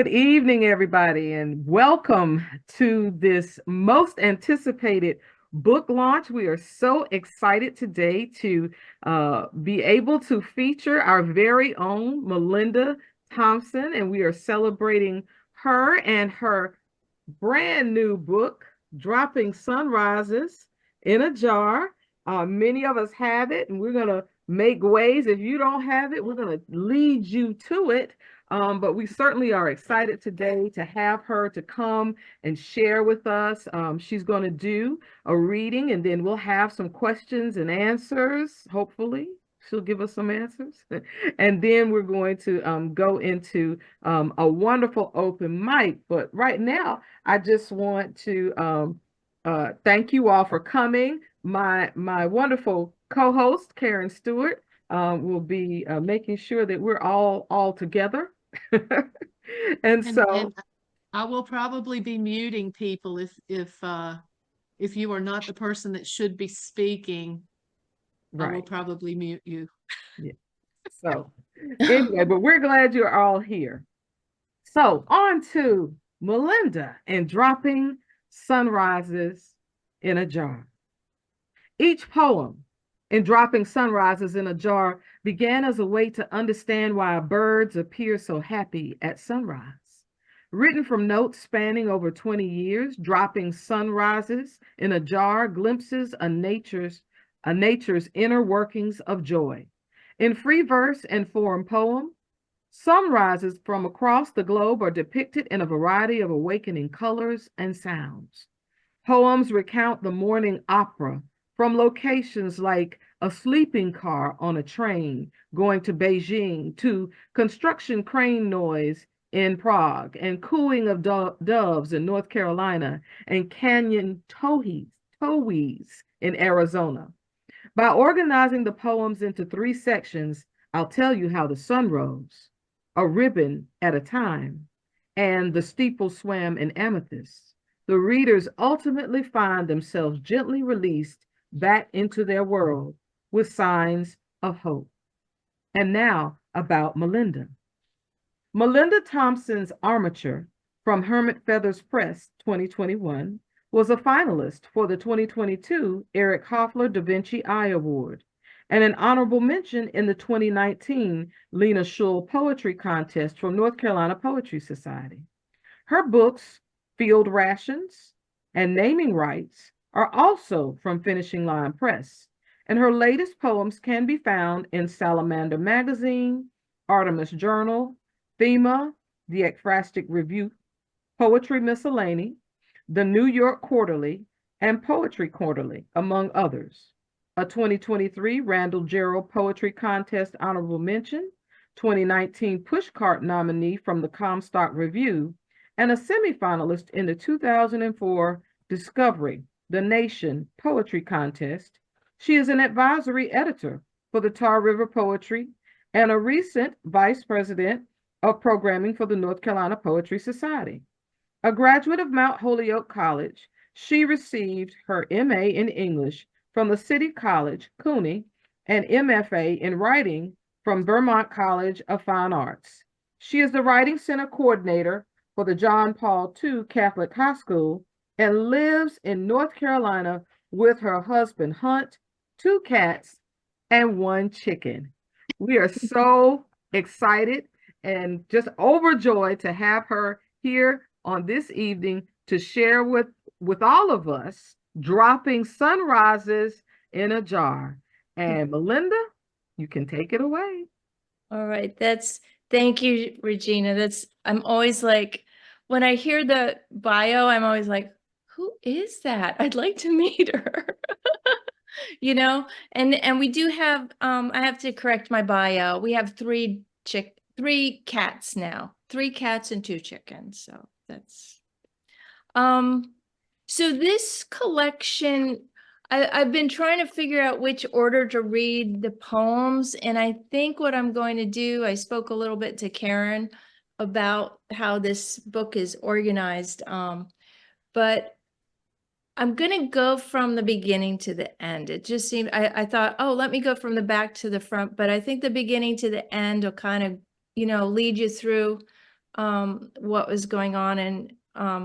Good evening, everybody, and welcome to this most anticipated book launch. We are so excited today to be able to feature our very own Melinda Thomsen, and we are celebrating her and her brand new book, Dropping Sunrises in a Jar. Many of us have it, and we're going to make ways. If you don't have it, we're going to lead you to it. But we certainly are excited today to have her to come and share with us. She's going to do a reading, and then we'll have some questions and answers. Hopefully, she'll give us some answers. And then we're going to go into a wonderful open mic. But right now, I just want to thank you all for coming. My wonderful co-host, Karen Stewart, will be making sure that we're all together. And And so I will probably be muting people if you are not the person that should be speaking. I will right. probably mute you. Yeah. So anyway, but we're glad you're all here. So on to Melinda and Dropping Sunrises in a Jar. Each poem in Dropping Sunrises in a Jar began as a way to understand why birds appear so happy at sunrise. Written from notes spanning over 20 years, Dropping Sunrises in a Jar glimpses a nature's inner workings of joy. In free verse and forum poem, sunrises from across the globe are depicted in a variety of awakening colors and sounds. Poems recount the morning opera from locations like a sleeping car on a train going to Beijing to construction crane noise in Prague and cooing of doves in North Carolina and canyon towhees in Arizona. By organizing the poems into three sections, I'll tell you how the sun rose, a ribbon at a time, and the steeple swam in amethyst. The readers ultimately find themselves gently released back into their world with signs of hope. And now about Melinda. Melinda Thomsen's Armature from Hermit Feathers Press 2021 was a finalist for the 2022 Eric Hoffler Da Vinci Eye Award and an honorable mention in the 2019 Lena Schull Poetry Contest from North Carolina Poetry Society. Her books, Field Rations and Naming Rights, are also from Finishing Line Press, and her latest poems can be found in Salamander Magazine, Artemis Journal, FEMA, the Ekphrastic Review, Poetry Miscellany, the New York Quarterly, and Poetry Quarterly, among others. A 2023 Randall Jarrell Poetry Contest honorable mention, 2019 Pushcart nominee from the Comstock Review, and a semifinalist in the 2004 Discovery, the Nation Poetry Contest. She is an advisory editor for the Tar River Poetry and a recent vice president of programming for the North Carolina Poetry Society. A graduate of Mount Holyoke College, she received her MA in English from the City College, CUNY, and MFA in writing from Vermont College of Fine Arts. She is the Writing Center coordinator for the John Paul II Catholic High School and lives in North Carolina with her husband, Hunt, 2 cats, and 1 chicken. We are so excited and just overjoyed to have her here on this evening to share with all of us Dropping Sunrises in a Jar. And Melinda, you can take it away. All right, thank you, Regina. I'm always like, when I hear the bio, I'm always like, who is that? I'd like to meet her. And we do have, I have to correct my bio. We have 3 cats now, 3 cats and 2 chickens. So that's, so this collection, I've been trying to figure out which order to read the poems. And I think what I'm going to do, I spoke a little bit to Karen about how this book is organized. But I'm going to go from the beginning to the end. It just seemed, I thought, oh, let me go from the back to the front. But I think the beginning to the end will kind of, lead you through what was going on. And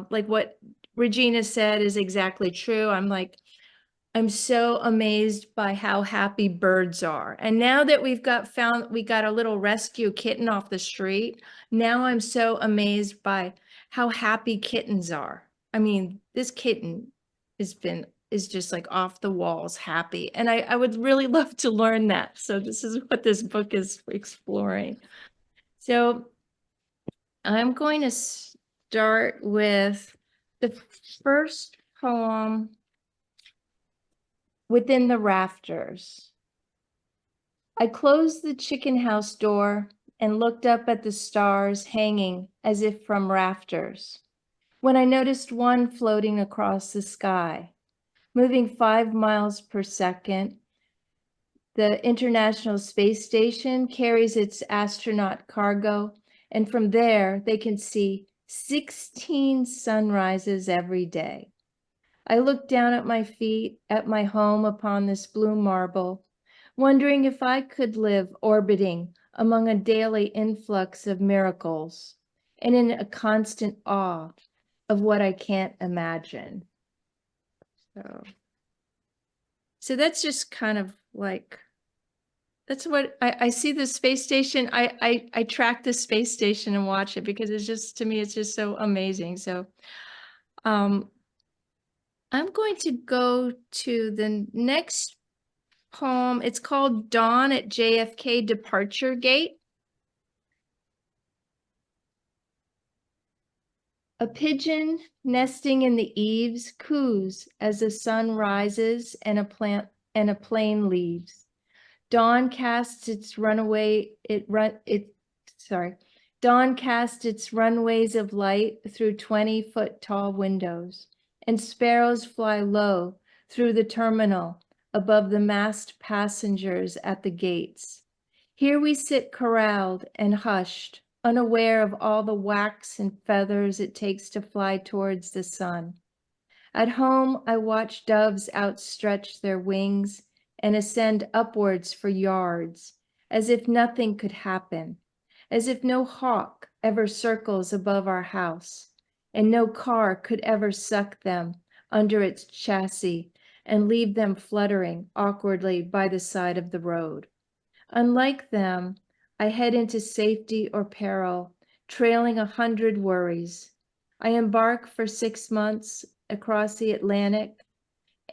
like what Regina said is exactly true. I'm so amazed by how happy birds are. And now that we got a little rescue kitten off the street, now I'm so amazed by how happy kittens are. I mean, this kitten is just like off the walls happy. And I would really love to learn that. So this is what this book is exploring. So I'm going to start with the first poem, Within the Rafters. I closed the chicken house door and looked up at the stars hanging as if from rafters, when I noticed one floating across the sky, moving 5 miles per second. The International Space Station carries its astronaut cargo, and from there they can see 16 sunrises every day. I looked down at my feet, at my home upon this blue marble, wondering if I could live orbiting among a daily influx of miracles and in a constant awe of what I can't imagine. So that's just kind of like, that's what I see the space station. I track the space station and watch it because it's just, to me, it's just so amazing. So I'm going to go to the next poem. It's called Dawn at JFK Departure Gate. A pigeon nesting in the eaves coos as the sun rises and a plane leaves. Dawn casts its Dawn casts its runways of light through 20-foot tall windows, and sparrows fly low through the terminal above the massed passengers at the gates. Here we sit corralled and hushed, unaware of all the wax and feathers it takes to fly towards the sun. At home, I watch doves outstretch their wings and ascend upwards for yards, as if nothing could happen, as if no hawk ever circles above our house, and no car could ever suck them under its chassis and leave them fluttering awkwardly by the side of the road. Unlike them, I head into safety or peril, trailing 100 worries. I embark for 6 months across the Atlantic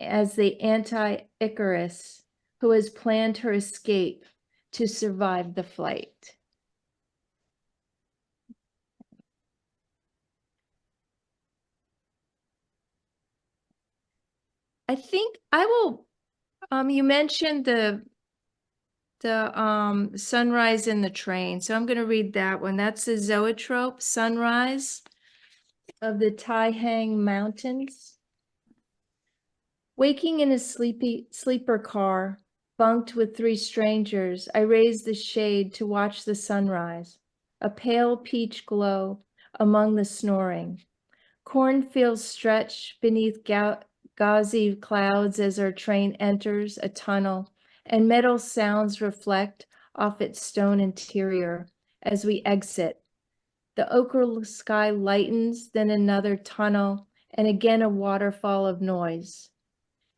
as the anti-Icarus who has planned her escape to survive the flight. I think I will, you mentioned the sunrise in the train. So I'm going to read that one. That's the zoetrope, Sunrise of the Taihang Mountains. Waking in a sleeper car, bunked with 3 strangers, I raised the shade to watch the sunrise, a pale peach glow among the snoring. Cornfields stretch beneath gauzy clouds as our train enters a tunnel, and metal sounds reflect off its stone interior as we exit. The ochre sky lightens, then another tunnel, and again a waterfall of noise.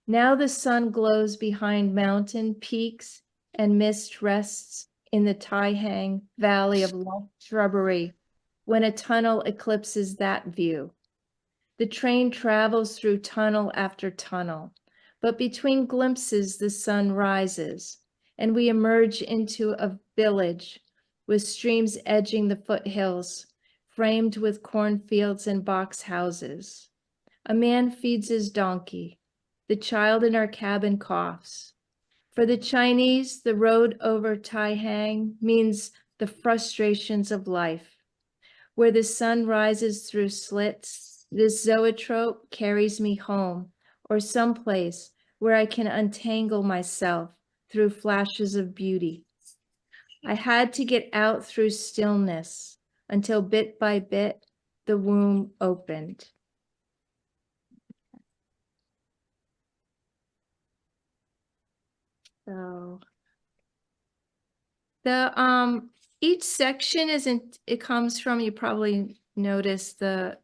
Now the sun glows behind mountain peaks and mist rests in the Taihang Valley of lush shrubbery when a tunnel eclipses that view. The train travels through tunnel after tunnel, but between glimpses the sun rises, and we emerge into a village with streams edging the foothills, framed with cornfields and box houses. A man feeds his donkey. The child in our cabin coughs. For the Chinese, the road over Taihang means the frustrations of life. Where the sun rises through slits, this zoetrope carries me home, or someplace where I can untangle myself through flashes of beauty. I had to get out through stillness until bit by bit the womb opened. So the each section isn't, it comes from, you probably noticed the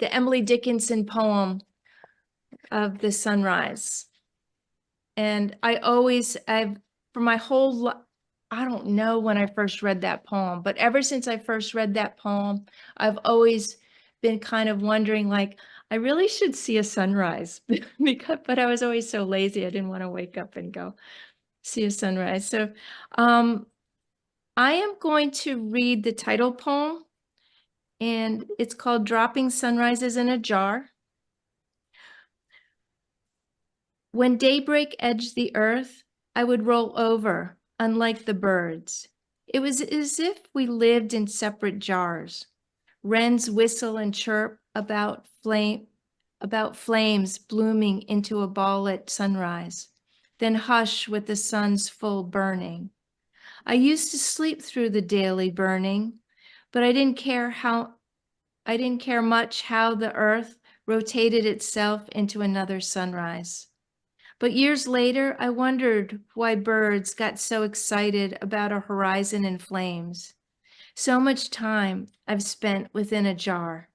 Emily Dickinson poem of the sunrise. And for my whole I don't know when I first read that poem, but ever since I first read that poem, I've always been kind of wondering, like, I really should see a sunrise but I was always so lazy. I didn't want to wake up and go see a sunrise. So I am going to read the title poem, and it's called Dropping Sunrises in a Jar. When daybreak edged the earth, I would roll over, unlike the birds. It was as if we lived in separate jars. Wrens whistle and chirp about flames blooming into a ball at sunrise, then hush with the sun's full burning. I used to sleep through the daily burning, but I didn't care much how the earth rotated itself into another sunrise. But years later, I wondered why birds got so excited about a horizon in flames. So much time I've spent within a jar.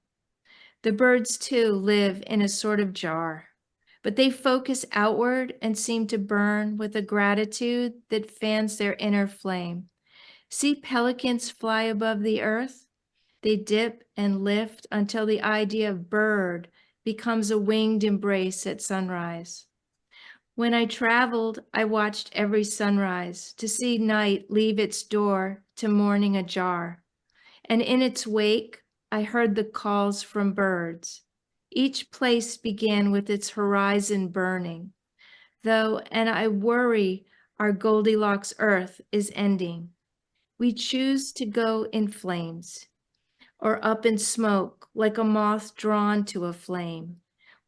The birds, too, live in a sort of jar, but they focus outward and seem to burn with a gratitude that fans their inner flame. See pelicans fly above the earth? They dip and lift until the idea of bird becomes a winged embrace at sunrise. When I traveled, I watched every sunrise to see night leave its door to morning ajar. And in its wake, I heard the calls from birds. Each place began with its horizon burning, and I worry our Goldilocks earth is ending. We choose to go in flames or up in smoke like a moth drawn to a flame.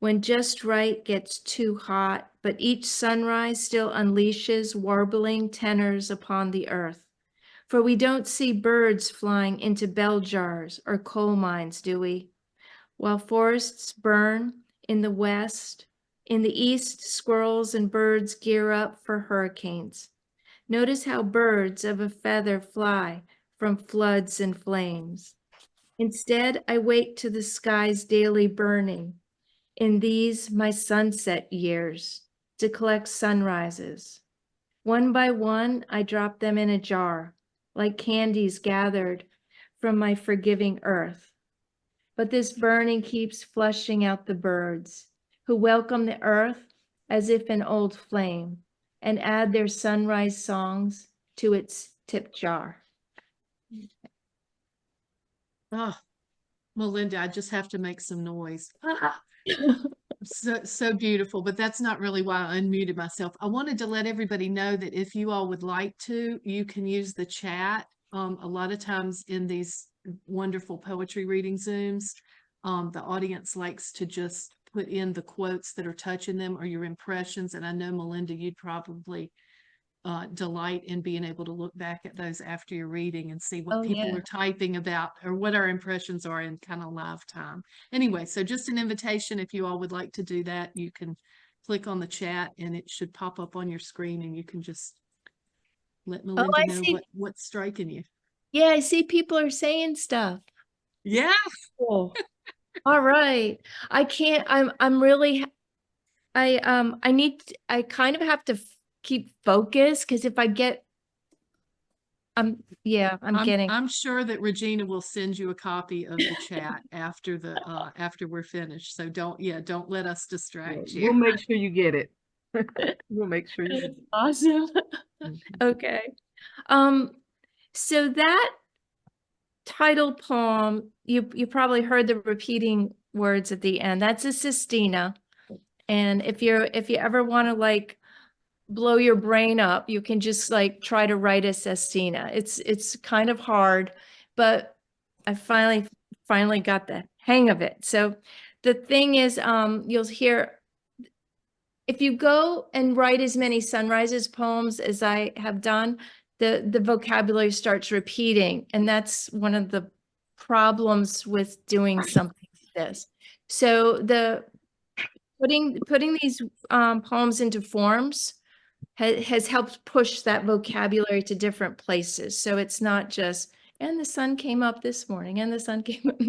When just right gets too hot, but each sunrise still unleashes warbling tenors upon the earth. For we don't see birds flying into bell jars or coal mines, do we? While forests burn in the west, in the east, squirrels and birds gear up for hurricanes. Notice how birds of a feather fly from floods and flames. Instead, I wake to the sky's daily burning in these my sunset years to collect sunrises. One by one, I drop them in a jar, like candies gathered from my forgiving earth. But this burning keeps flushing out the birds who welcome the earth as if an old flame and add their sunrise songs to its tip jar. Oh, Melinda, I just have to make some noise. So beautiful, but that's not really why I unmuted myself. I wanted to let everybody know that if you all would like to, you can use the chat. A lot of times in these wonderful poetry reading Zooms, the audience likes to just put in the quotes that are touching them or your impressions. And I know, Melinda, you'd probably delight in being able to look back at those after your reading and see what people are typing about or what our impressions are in kind of live time. Anyway, so just an invitation, if you all would like to do that, you can click on the chat and it should pop up on your screen and you can just let Melinda know what's striking you. Yeah, I see people are saying stuff. Yeah. Cool. All right. I kind of have to keep focused because if I get, I'm sure that Regina will send you a copy of the chat after after we're finished. So don't let us distract you. We'll make sure you get it. We'll make sure you get it. Awesome. Okay. So that title poem, you probably heard the repeating words at the end. That's a sestina. And if you ever want to like blow your brain up, you can just like try to write a sestina. It's kind of hard, but I finally got the hang of it. So the thing is, you'll hear, if you go and write as many sunrises poems as I have done, the vocabulary starts repeating. And that's one of the problems with doing something like this. So putting these poems into forms has helped push that vocabulary to different places. So it's not just, and the sun came up this morning, and the sun came up.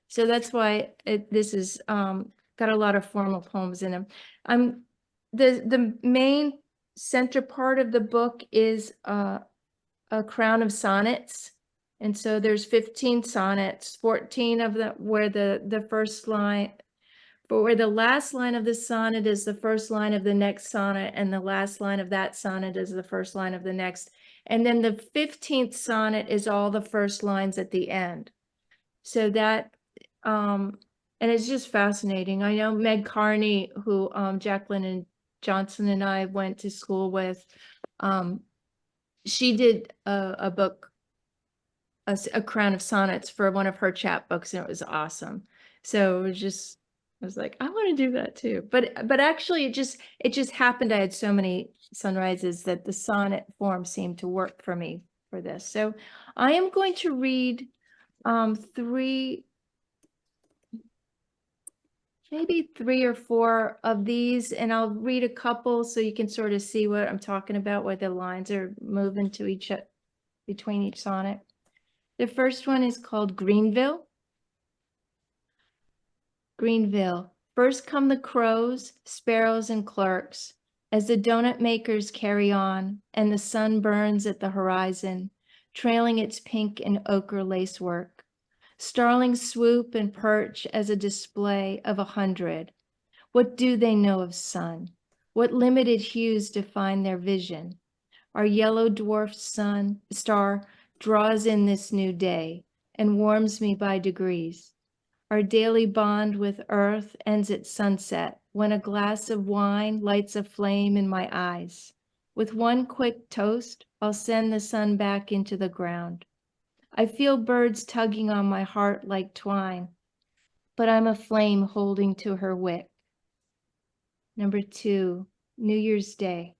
So that's why this is got a lot of formal poems in them. The main center part of the book is a crown of sonnets. And so there's 15 sonnets, 14 of them where the first line, but where the last line of the sonnet is the first line of the next sonnet, and the last line of that sonnet is the first line of the next. And then the 15th sonnet is all the first lines at the end. So that, and it's just fascinating. I know Meg Carney, who Jacqueline and Johnson and I went to school with, she did a book, a crown of sonnets for one of her chapbooks, and it was awesome. So it was just, I was like, I want to do that too. But actually it just happened. I had so many sunrises that the sonnet form seemed to work for me for this. So I am going to read maybe three or four of these, and I'll read a couple so you can sort of see what I'm talking about, where the lines are moving to between each sonnet. The first one is called Greenville. Greenville. First come the crows, sparrows, and clerks, as the donut makers carry on, and the sun burns at the horizon, trailing its pink and ochre lacework. Starlings swoop and perch as a display of 100. What do they know of sun? What limited hues define their vision? Our yellow dwarfed star draws in this new day and warms me by degrees. Our daily bond with earth ends at sunset when a glass of wine lights a flame in my eyes. With one quick toast, I'll send the sun back into the ground. I feel birds tugging on my heart like twine, but I'm a flame holding to her wick. Number 2, New Year's Day.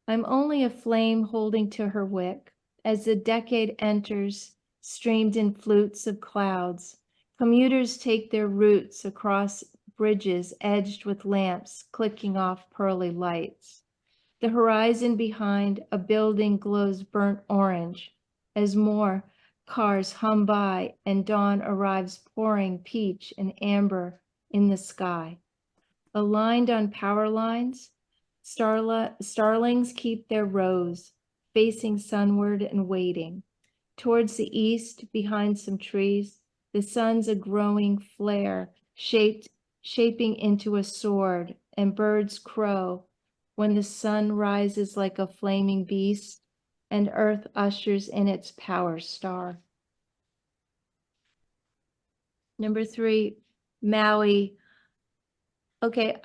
I'm only a flame holding to her wick as the decade enters, streamed in flutes of clouds. Commuters take their routes across bridges edged with lamps clicking off pearly lights. The horizon behind a building glows burnt orange as more cars hum by and dawn arrives pouring peach and amber in the sky. Aligned on power lines, starlings keep their rows, facing sunward and waiting. Towards the east, behind some trees, the sun's a growing flare, shaping into a sword, and birds crow when the sun rises like a flaming beast and earth ushers in its power star. Number 3, Maui. Okay,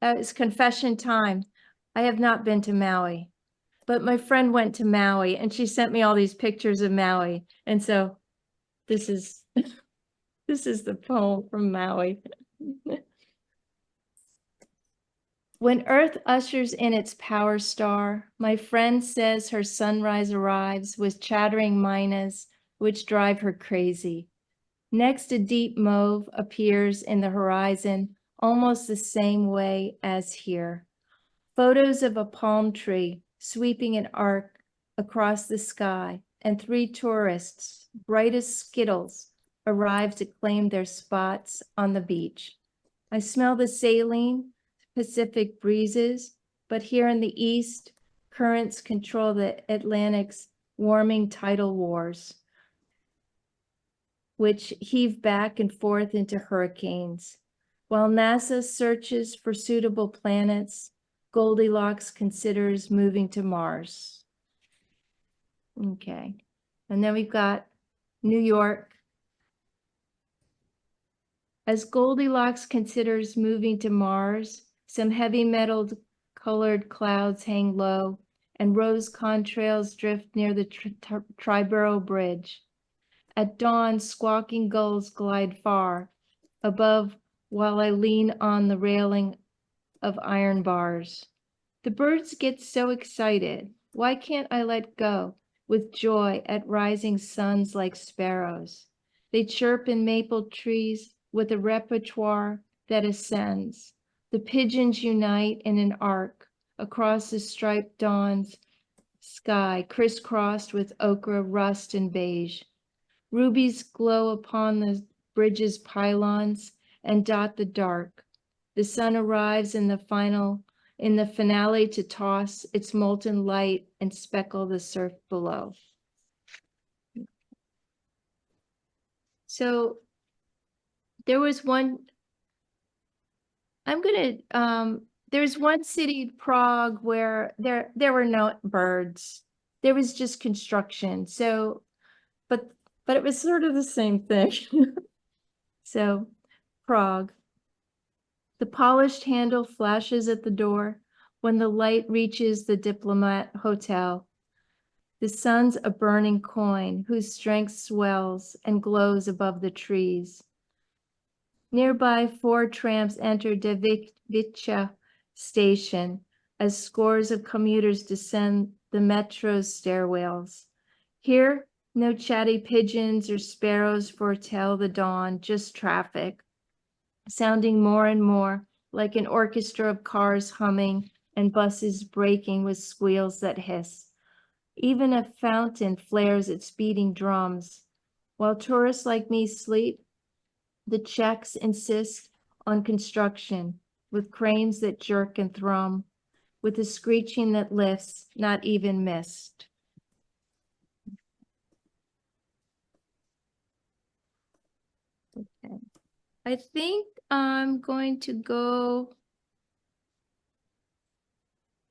it's confession time. I have not been to Maui, but my friend went to Maui and she sent me all these pictures of Maui. And so this is this is the poem from Maui. When earth ushers in its power star, my friend says her sunrise arrives with chattering minas which drive her crazy. Next, a deep mauve appears in the horizon, almost the same way as here. Photos of a palm tree sweeping an arc across the sky, and 3 tourists, bright as skittles, arrive to claim their spots on the beach. I smell the saline Pacific breezes, but here in the east, currents control the Atlantic's warming tidal wars, which heave back and forth into hurricanes. While NASA searches for suitable planets, Goldilocks considers moving to Mars. Okay, and then we've got New York. As Goldilocks considers moving to Mars, some heavy metal colored clouds hang low and rose contrails drift near the Triborough Bridge. At dawn, squawking gulls glide far above while I lean on the railing of iron bars. The birds get so excited. Why can't I let go with joy at rising suns like sparrows? They chirp in maple trees with a repertoire that ascends. The pigeons unite in an arc across the striped dawn's sky, crisscrossed with ochre, rust, and beige. Rubies glow upon the bridge's pylons and dot the dark. The sun arrives in the finale to toss its molten light and speckle the surf below. So there was one, there's one city, Prague, where there were no birds. There was just construction. So, but it was sort of the same thing. So, Prague. The polished handle flashes at the door when the light reaches the Diplomat Hotel. The sun's a burning coin whose strength swells and glows above the trees. Nearby, 4 tramps enter Devicha station as scores of commuters descend the metro's stairwells. Here, no chatty pigeons or sparrows foretell the dawn, just traffic, sounding more and more like an orchestra of cars humming and buses braking with squeals that hiss. Even a fountain flares its beating drums. While tourists like me sleep, the Czechs insist on construction with cranes that jerk and thrum, with a screeching that lifts, not even mist. Okay. I think I'm going to go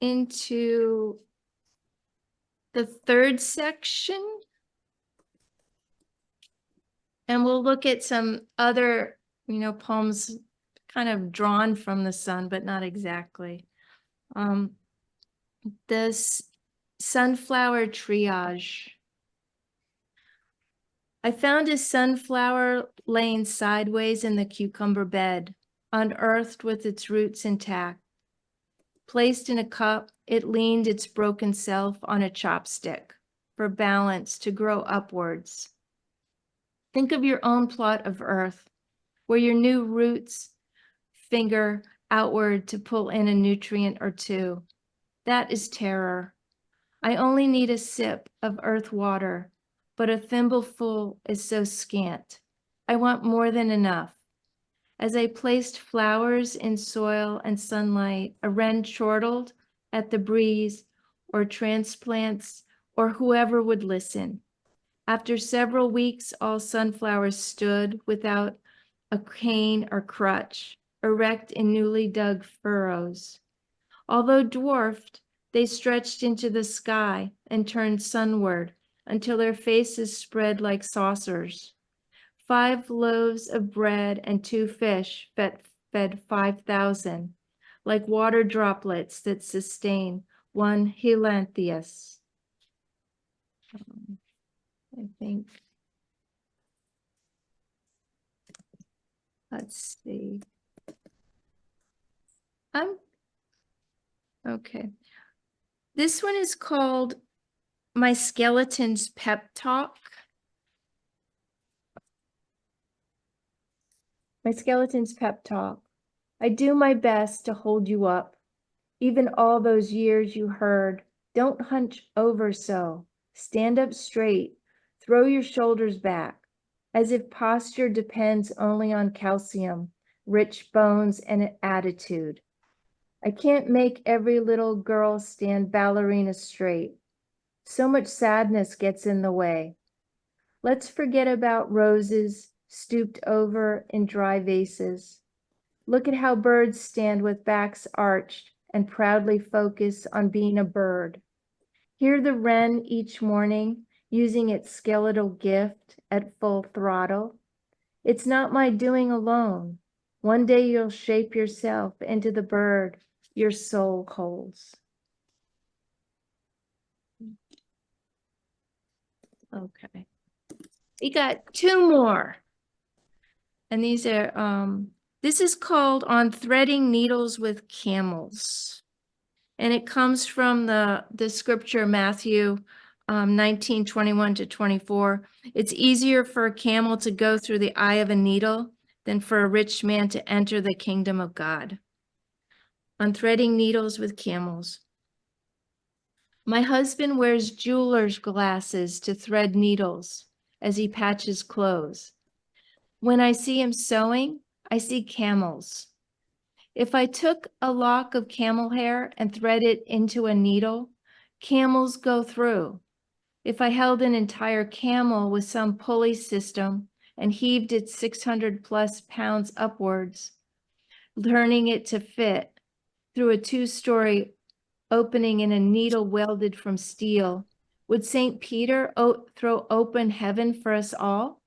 into the 3rd section, and we'll look at some other, poems kind of drawn from the sun, but not exactly. This sunflower triage. I found a sunflower laying sideways in the cucumber bed, unearthed with its roots intact. Placed in a cup, it leaned its broken self on a chopstick for balance to grow upwards. Think of your own plot of earth, where your new roots finger outward to pull in a nutrient or two. That is terror. I only need a sip of earth water, but a thimbleful is so scant. I want more than enough. As I placed flowers in soil and sunlight, a wren chortled at the breeze, or transplants, or whoever would listen. After several weeks, all sunflowers stood without a cane or crutch, erect in newly dug furrows. Although dwarfed, they stretched into the sky and turned sunward until their faces spread like saucers. 5 loaves of bread and 2 fish fed 5,000, like water droplets that sustain one Helanthius. I think. Let's see. Okay. This one is called My Skeleton's Pep Talk. My skeleton's pep talk. I do my best to hold you up. Even all those years you heard, don't hunch over so. Stand up straight. Throw your shoulders back, as if posture depends only on calcium, rich bones, and attitude. I can't make every little girl stand ballerina straight. So much sadness gets in the way. Let's forget about roses stooped over in dry vases. Look at how birds stand with backs arched and proudly focus on being a bird. Hear the wren each morning using its skeletal gift at full throttle. It's not my doing alone. One day you'll shape yourself into the bird your soul holds. Okay. We got 2 more. And these are, this is called On Threading Needles with Camels. And it comes from the scripture, Matthew 19:21-24. It's easier for a camel to go through the eye of a needle than for a rich man to enter the kingdom of God. on threading needles with camels. My husband wears jeweler's glasses to thread needles as he patches clothes. When I see him sewing, I see camels. If I took a lock of camel hair and thread it into a needle, camels go through. If I held an entire camel with some pulley system and heaved it 600 plus pounds upwards, turning it to fit through a 2-story opening in a needle welded from steel, would St. Peter throw open heaven for us all?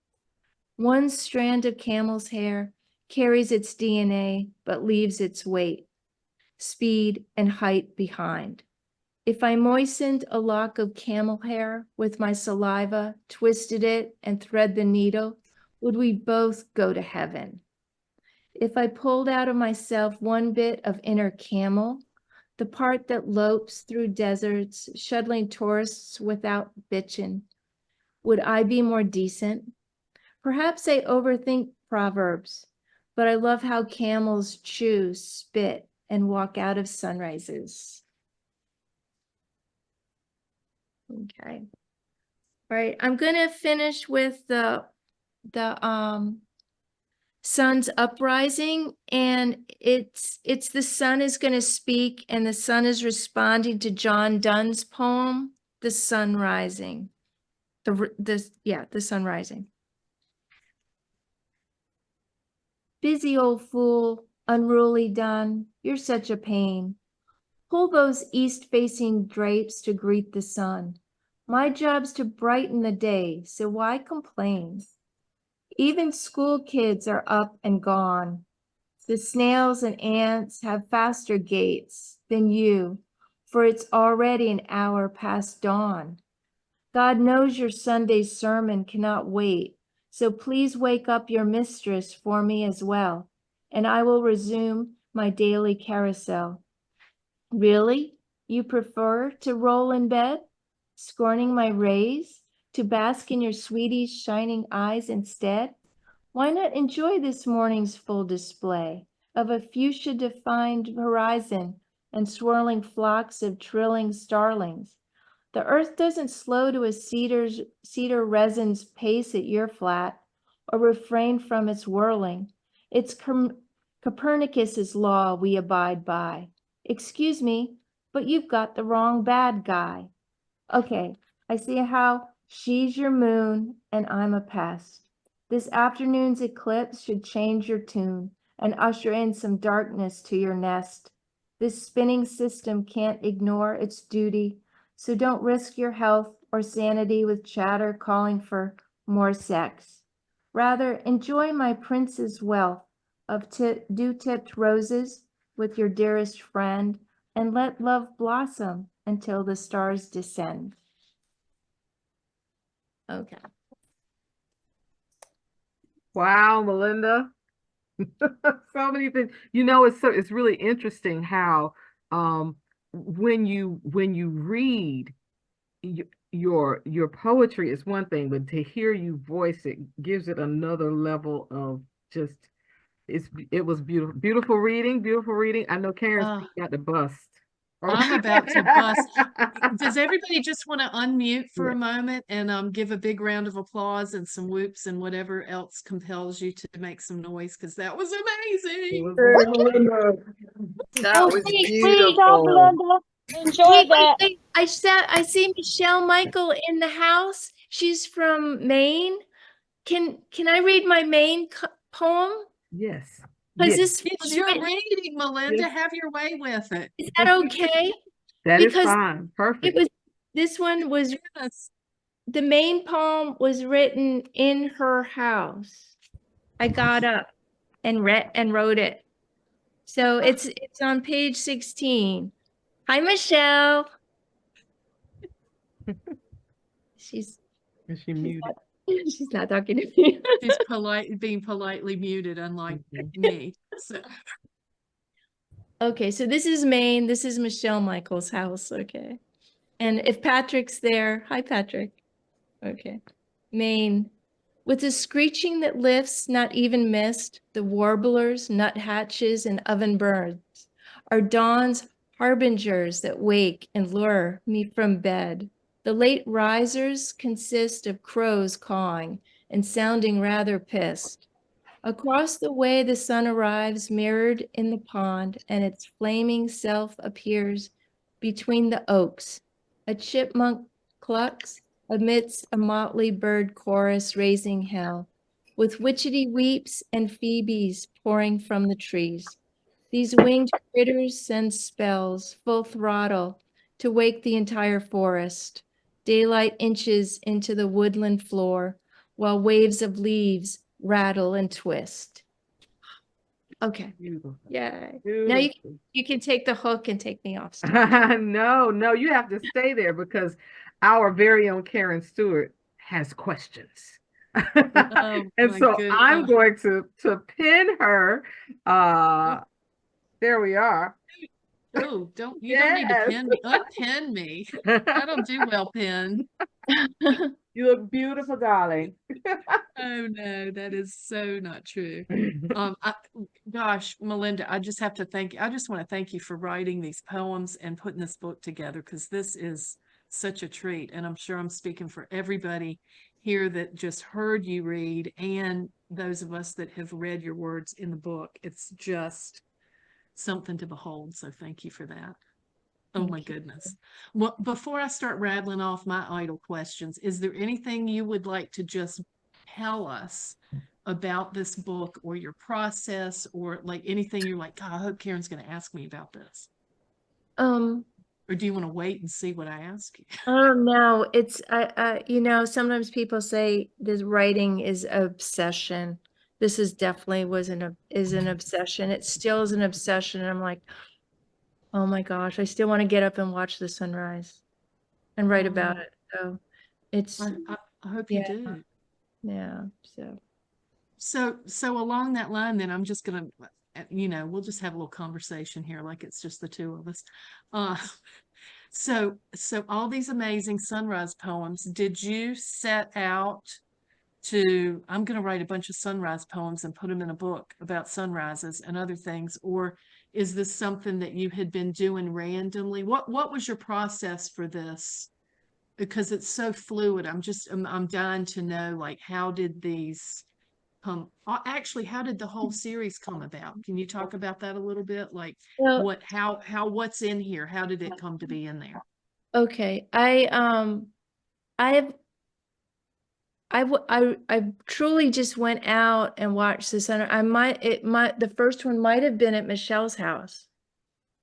One strand of camel's hair carries its DNA, but leaves its weight, speed, and height behind. If I moistened a lock of camel hair with my saliva, twisted it, and thread the needle, would we both go to heaven? If I pulled out of myself one bit of inner camel, the part that lopes through deserts, shuttling tourists without bitchin', would I be more decent? Perhaps I overthink proverbs, but I love how camels chew, spit, and walk out of sunrises. Okay. All right, I'm gonna finish with the sun's uprising, and it's the sun is going to speak, and the sun is responding to John Donne's poem, The Sun Rising. The sun rising. Busy old fool, unruly Donne, you're such a pain. Pull those east-facing drapes to greet the sun. My job's to brighten the day, so why complain? Even school kids are up and gone. The snails and ants have faster gaits than you, for it's already an hour past dawn. God knows your Sunday sermon cannot wait, so please wake up your mistress for me as well, and I will resume my daily carousel. Really? You prefer to roll in bed, scorning my rays, to bask in your sweetie's shining eyes instead? Why not enjoy this morning's full display of a fuchsia-defined horizon and swirling flocks of trilling starlings? The earth doesn't slow to a cedar resin's pace at your flat or refrain from its whirling. It's Copernicus's law we abide by. Excuse me, but you've got the wrong bad guy. Okay, I see how she's your moon and I'm a pest. This afternoon's eclipse should change your tune and usher in some darkness to your nest. This spinning system can't ignore its duty, so don't risk your health or sanity with chatter calling for more sex. Rather, enjoy my prince's wealth of dew-tipped roses with your dearest friend, and let love blossom until the stars descend. Okay. Wow, Melinda. So many things. It's really interesting how when you read your poetry is one thing, but to hear you voice it gives it another level of just it was beautiful. Beautiful reading. I know Karen's got the bust. I'm about to bust. Does everybody just want to unmute for a moment and give a big round of applause and some whoops and whatever else compels you to make some noise? Because that was amazing. That was Wait, beautiful. Enjoy that. wait. I see Michelle Michael in the house. She's from Maine. Can I read my Maine poem? Yes. Because Yes. this It's was your written, reading, Melinda. Yes. Have your way with it. is that okay? That is Because fine. Perfect. this one was, Yes. the main poem was written in her house. I got up and wrote it. So it's on page 16. Hi, Michelle. Is she muted? She's not talking to me. She's being politely muted, unlike me. So. Okay, so this is Maine. This is Michelle Michael's house. Okay. And if Patrick's there, hi, Patrick. Okay. Maine. With a screeching that lifts, not even missed, the warblers, nuthatches, and oven birds are dawn's harbingers that wake and lure me from bed. The late risers consist of crows cawing and sounding rather pissed. Across the way the sun arrives mirrored in the pond, and its flaming self appears between the oaks. A chipmunk clucks amidst a motley bird chorus raising hell, with witchetty weeps and phoebes pouring from the trees. These winged critters send spells full throttle to wake the entire forest. Daylight inches into the woodland floor, while waves of leaves rattle and twist. Okay. Beautiful. Yay. Now Beautiful. you can take the hook and take me off. No, you have to stay there because our very own Karen Stewart has questions. Oh, And my so goodness. I'm going to pin her. There we are. Oh, you don't need to Yes. unpin me. I don't do well pinned. You look beautiful, darling. Oh no, that is so not true. Gosh, Melinda, I just have to thank you. I just want to thank you for writing these poems and putting this book together, because this is such a treat. And I'm sure I'm speaking for everybody here that just heard you read, and those of us that have read your words in the book. It's just something to behold. So thank you for that. Oh my goodness. Well, before I start rattling off my idle questions, is there anything you would like to just tell us about this book, or your process, or like anything you're like, God, I hope Karen's going to ask me about this? Or do you want to wait and see what I ask you? Oh no, it's sometimes people say this writing is obsession. This is definitely is an obsession. It still is an obsession. And I'm like, oh my gosh, I still want to get up and watch the sunrise and write about it. So it's I hope you do. Yeah. So along that line, then I'm just gonna, we'll just have a little conversation here, like it's just the two of us. So all these amazing sunrise poems, did you set out to, I'm going to write a bunch of sunrise poems and put them in a book about sunrises and other things, or is this something that you had been doing randomly? What was your process for this? Because it's so fluid. I'm dying to know, like, how did these actually, how did the whole series come about? Can you talk about that a little bit? Like, Well, what's in here? How did it come to be in there? okay. I truly just went out and watched the sun. The first one might have been at Michelle's house.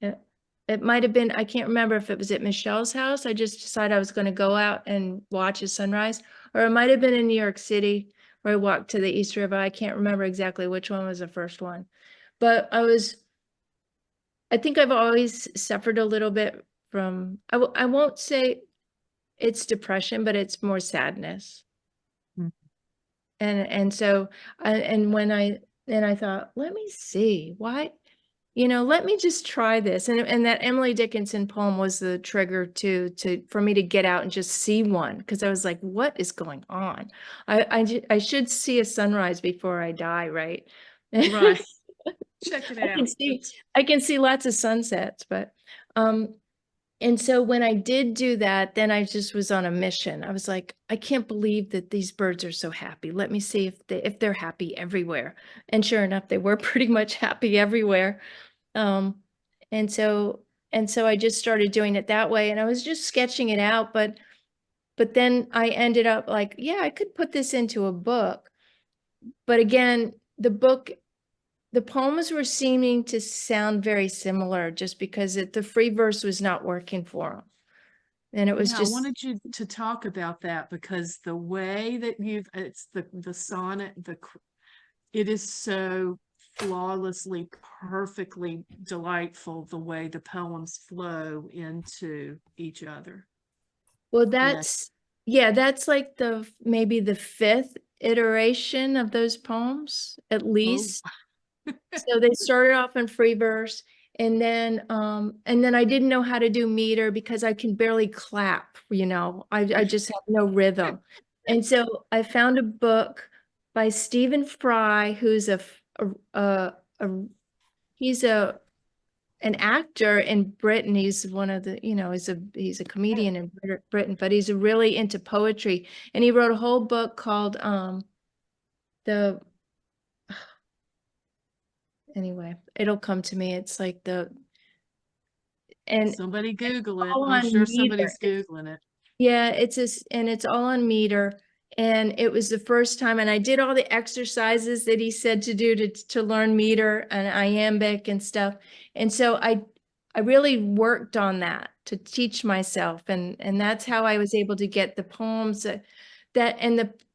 It might have been, I can't remember if it was at Michelle's house. I just decided I was going to go out and watch a sunrise, or it might have been in New York City where I walked to the East River. I can't remember exactly which one was the first one, but I think I've always suffered a little bit from, I won't say it's depression, but it's more sadness. And so, when I thought, let me see why, let me just try this. And that Emily Dickinson poem was the trigger for me to get out and just see one. Because I was like, what is going on? I should see a sunrise before I die, right? Right. Check it out. I can see lots of sunsets, but and so when I did do that, then I just was on a mission. I was like, I can't believe that these birds are so happy. Let me see if they're happy everywhere. And sure enough, they were pretty much happy everywhere. And so I just started doing it that way, and I was just sketching it out, but then I ended up like, yeah, I could put this into a book. But again, the poems were seeming to sound very similar just because the free verse was not working for them. And it was I wanted you to talk about that, because the way that it's the sonnet, it is so flawlessly, perfectly delightful, the way the poems flow into each other. Well, that's like maybe the fifth iteration of those poems, at least. So they started off in free verse, and then I didn't know how to do meter because I can barely clap, I just have no rhythm. And so I found a book by Stephen Fry, who's he's a an actor in Britain. He's one of the, he's a comedian in Britain, but he's really into poetry. And he wrote a whole book called anyway, it'll come to me. It's like and Somebody Google it. all I'm on sure meter. somebody's Googling it. Yeah, and it's all on meter. And it was the first time, and I did all the exercises that he said to do to learn meter and iambic and stuff. And so I really worked on that to teach myself, and that's how I was able to get the poems and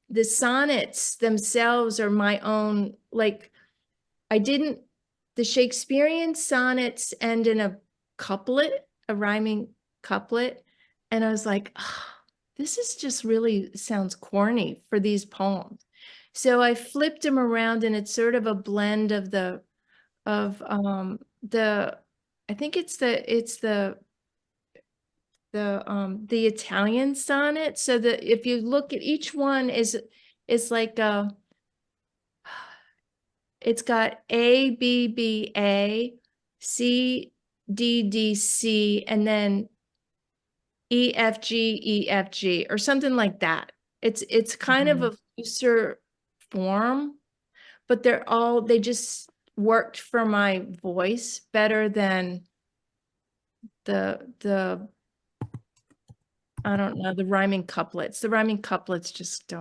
the sonnets themselves are my own. Like the Shakespearean sonnets end in a couplet, a rhyming couplet. And I was like, oh, this is just really sounds corny for these poems. So I flipped them around, and it's sort of a blend of I think it's the Italian sonnet. So that if you look at each one is like it's got A, B, B, A, C, D, D, C, and then E, F, G, E, F, G, or something like that. It's kind of a looser form, but they just worked for my voice better than the I don't know, the rhyming couplets. The rhyming couplets just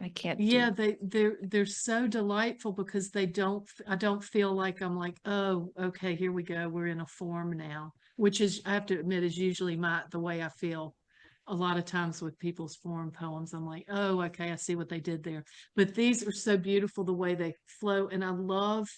I can't do. Yeah, they're so delightful because I don't feel like I'm like, oh, okay, here we go. We're in a form now, which is, I have to admit, is usually the way I feel a lot of times with people's form poems. I'm like, oh, okay, I see what they did there. But these are so beautiful the way they flow. And I love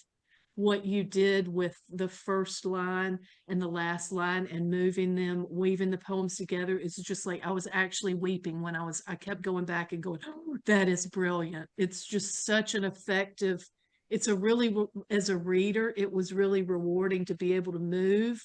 what you did with the first line and the last line and moving them, weaving the poems together. It's just like I was actually weeping when I kept going back and going, oh, that is brilliant. It's just such an effective, as a reader, it was really rewarding to be able to move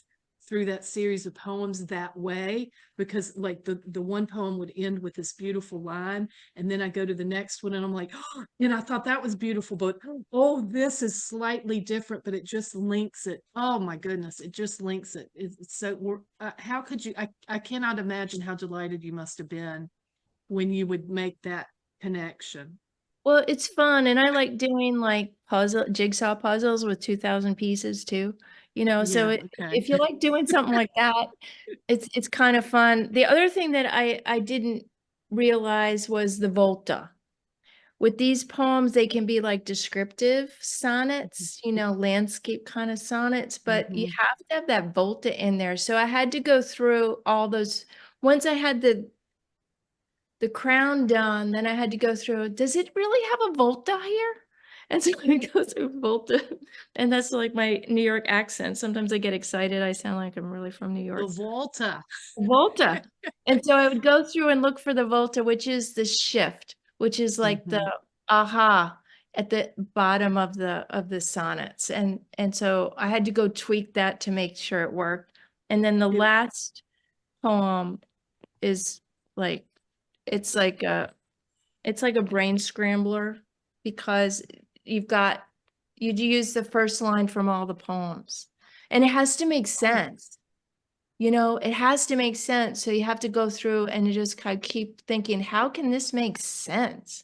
through that series of poems that way, because like the one poem would end with this beautiful line, and then I go to the next one and I'm like, oh, and I thought that was beautiful, but oh, this is slightly different, but it just links it. Oh my goodness, it just links it. It's so how could you, I cannot imagine how delighted you must have been when you would make that connection. Well, it's fun, and I like doing like jigsaw puzzles with 2,000 pieces too. So Yeah, okay. if you like doing something like that, it's kind of fun. The other thing that I didn't realize was the volta. With these poems, they can be like descriptive sonnets, landscape kind of sonnets, but you have to have that volta in there. So I had to go through all those. Once I had the crown done, then I had to go through, does it really have a volta here? And so I go through volta, and that's like my New York accent. Sometimes I get excited. I sound like I'm really from New York. The volta. Volta. And so I would go through and look for the volta, which is the shift, which is like the aha at the bottom of the sonnets. And so I had to go tweak that to make sure it worked. And then the last poem is like, it's like a brain scrambler, because you use the first line from all the poems, and it has to make sense. It has to make sense. So you have to go through and you just kind of keep thinking, how can this make sense?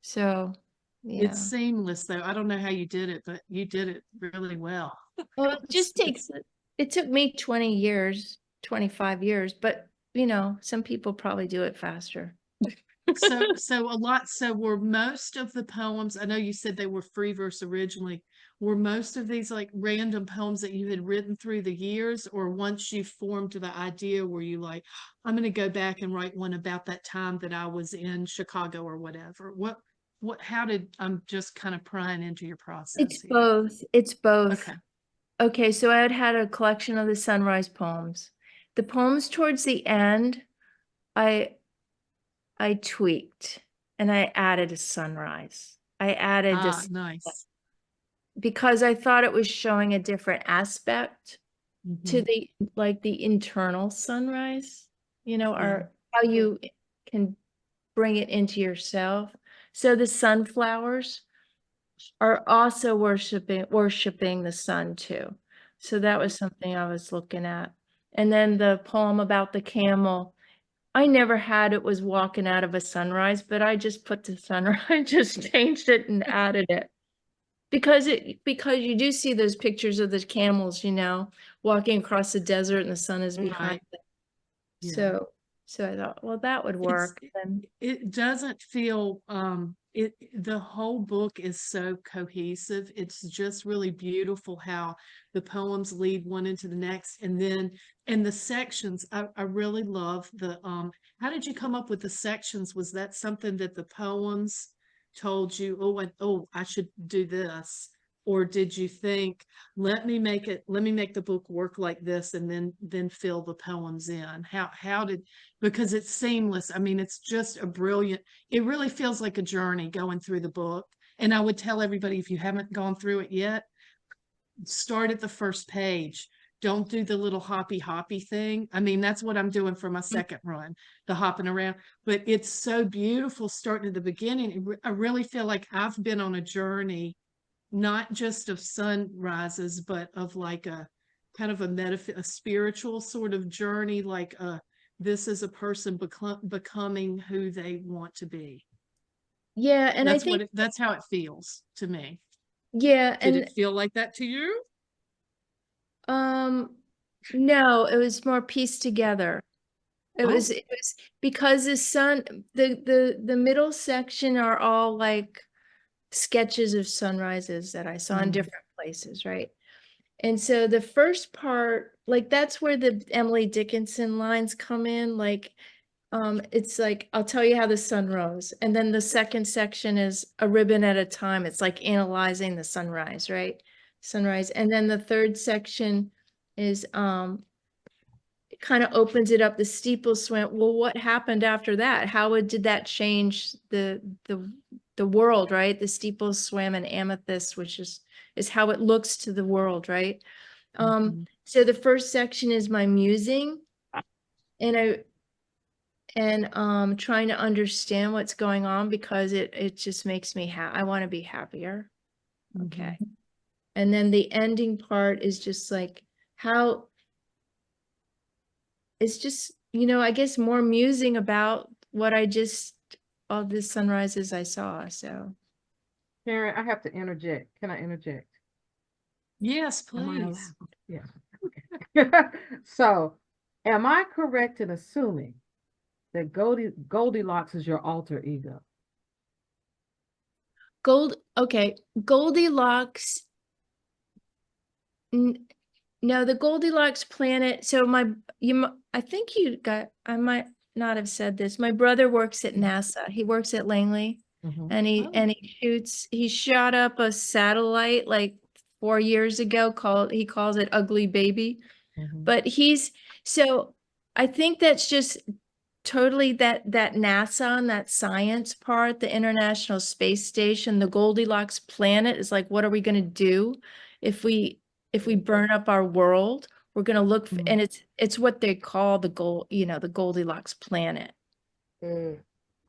So, yeah. It's seamless though. I don't know how you did it, but you did it really well. Well, it took me 20 years, 25 years, but some people probably do it faster. So were most of the poems, I know you said they were free verse originally, were most of these like random poems that you had written through the years, or once you formed the idea, were you like, I'm going to go back and write one about that time that I was in Chicago or whatever? I'm just kind of prying into your process. It's both. It's both. Okay. Okay, so I had a collection of the sunrise poems. The poems towards the end, I tweaked and I added a sunrise. I added this nice, because I thought it was showing a different aspect to the internal sunrise, or how you can bring it into yourself. So the sunflowers are also worshiping the sun too. So that was something I was looking at. And then the poem about the camel. I never had it was walking out of a sunrise, but I just put the sunrise, just changed it and added it. Because you do see those pictures of the camels, walking across the desert and the sun is behind Right. them. Yeah. So I thought, well, that would work. Then It doesn't feel, the whole book is so cohesive. It's just really beautiful how the poems lead one into the next. And the sections, I really love how did you come up with the sections? Was that something that the poems told you, I should do this? Or did you think, let me make the book work like this and then fill the poems in? Because it's seamless. I mean, it's just it really feels like a journey going through the book. And I would tell everybody, if you haven't gone through it yet, start at the first page. Don't do the little hoppy thing. I mean, that's what I'm doing for my second run, the hopping around. But it's so beautiful starting at the beginning. I really feel like I've been on a journey, not just of sunrises, but of like a kind of a spiritual sort of journey, like this is a person becoming who they want to be. yeah, and I think That's how it feels to me. yeah, Did and it feel like that to you? no, it was more pieced together. It Oh. was because the middle section are all like sketches of sunrises that I saw in different places, right? And so the first part, like that's where the Emily Dickinson lines come in, like it's like, I'll tell you how the sun rose. And then the second section is a ribbon at a time. It's like analyzing the sunrise, right? Sunrise. And then the third section is it kind of opens it up. The steeple swim. Well, what happened after that? Did that change the world, right? The steeple swam in amethyst, which is how it looks to the world, right? So the first section is my musing, and trying to understand what's going on, because it just makes me I want to be happier. Okay. And then the ending part is just like how it's just, I guess more musing about what all the sunrises I saw. So Karen, I have to interject. Can I interject? Yes, Am I allowed? please. Yeah. Okay. So, am I correct in assuming that Goldilocks is your alter ego? okay, Goldilocks. No, the Goldilocks planet. So I think I might not have said this. My brother works at NASA. He works at Langley, and he shot up a satellite like 4 years ago. He calls it Ugly Baby. But so I think that's just totally that NASA and that science part, the International Space Station, the Goldilocks planet is like, what are we going to do if we burn up our world? We're going to look for, and it's what they call the Goldilocks planet.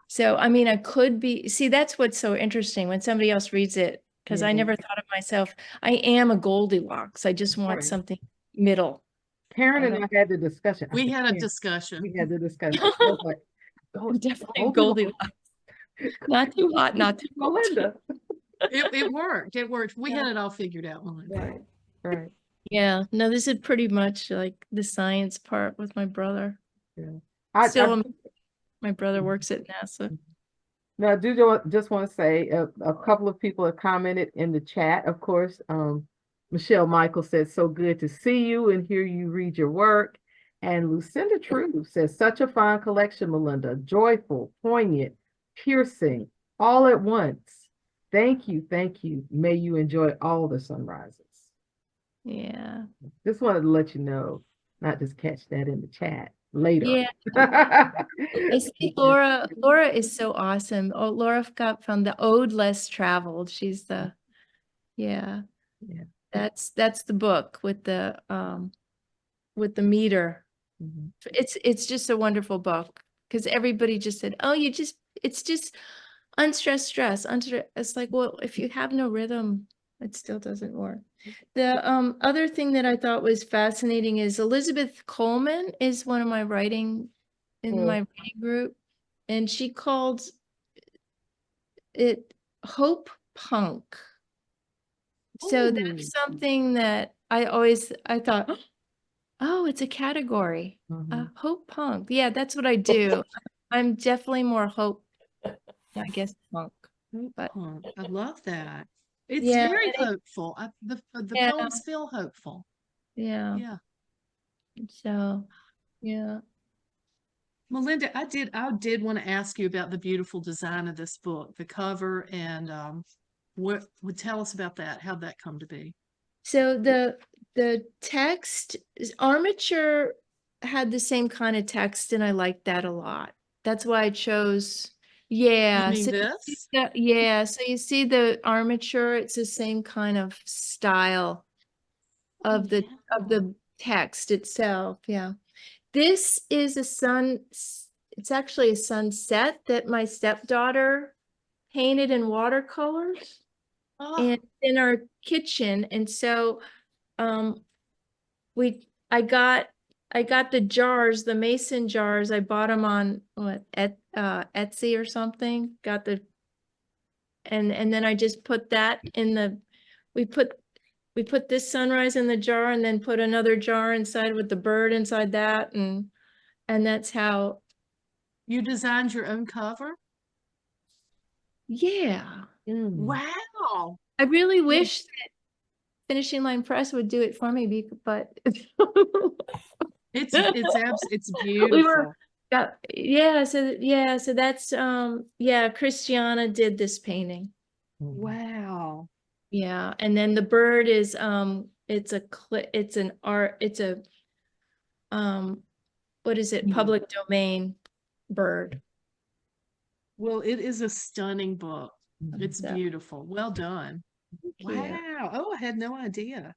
So, I mean, I could be, see, that's what's so interesting when somebody else reads it, because I never thought of myself. I am a Goldilocks. I just want something middle. Karen and I had the discussion. We had a discussion. We had the discussion. I was like, definitely Goldilocks. Not too hot, not too cold. Melinda. It worked. It worked. We had it all figured out, Melinda. Right. Yeah. No, this is pretty much like the science part with my brother. Yeah. My brother works at NASA. Now, I do just want to say a couple of people have commented in the chat. Of course, Michelle Michael said, so good to see you and hear you read your work. And Lucinda True says, such a fine collection, Melinda. Joyful, poignant, piercing, all at once. Thank you. Thank you. May you enjoy all the sunrises. Yeah. Just wanted to let you know, not just catch that in the chat later. Yeah. I see Laura is so awesome. Oh, Laura got from the Ode Less Traveled. She's yeah. That's the book with the meter. It's just a wonderful book, because everybody just said, oh, it's just unstressed stress. It's like, well, if you have no rhythm, It still doesn't work. The other thing that I thought was fascinating is Elizabeth Coleman is one of my writing in my writing group, and she called it hope punk. So that's something that I thought, oh, it's a category. Hope punk. Yeah, that's what I do. I'm definitely more hope, I guess, punk. But I love that. It's yeah, very hopeful. The Yeah. poems feel hopeful. yeah. Yeah. So, yeah. Melinda, I did want to ask you about the beautiful design of this book, the cover, and what would tell us about that? How'd that come to be? So the text Armature had the same kind of text, and I liked that a lot. That's why I chose. Yeah. You mean So this? yeah. So you see the Armature, it's the same kind of style of the text itself. Yeah. This is it's actually a sunset that my stepdaughter painted in watercolors and in our kitchen. And so I got the jars, the mason jars. I bought them on Etsy or something. And then I just put that in we put this sunrise in the jar and then put another jar inside with the bird inside that, and that's how. You designed your own cover? Yeah. Wow. I really wish that Finishing Line Press would do it for me, but It's beautiful. So that's Christiana did this painting. Wow. Yeah, and then the bird is what is it, public domain bird. Well, it is a stunning book. It's So, beautiful. Well done. yeah. Wow. Oh, I had no idea.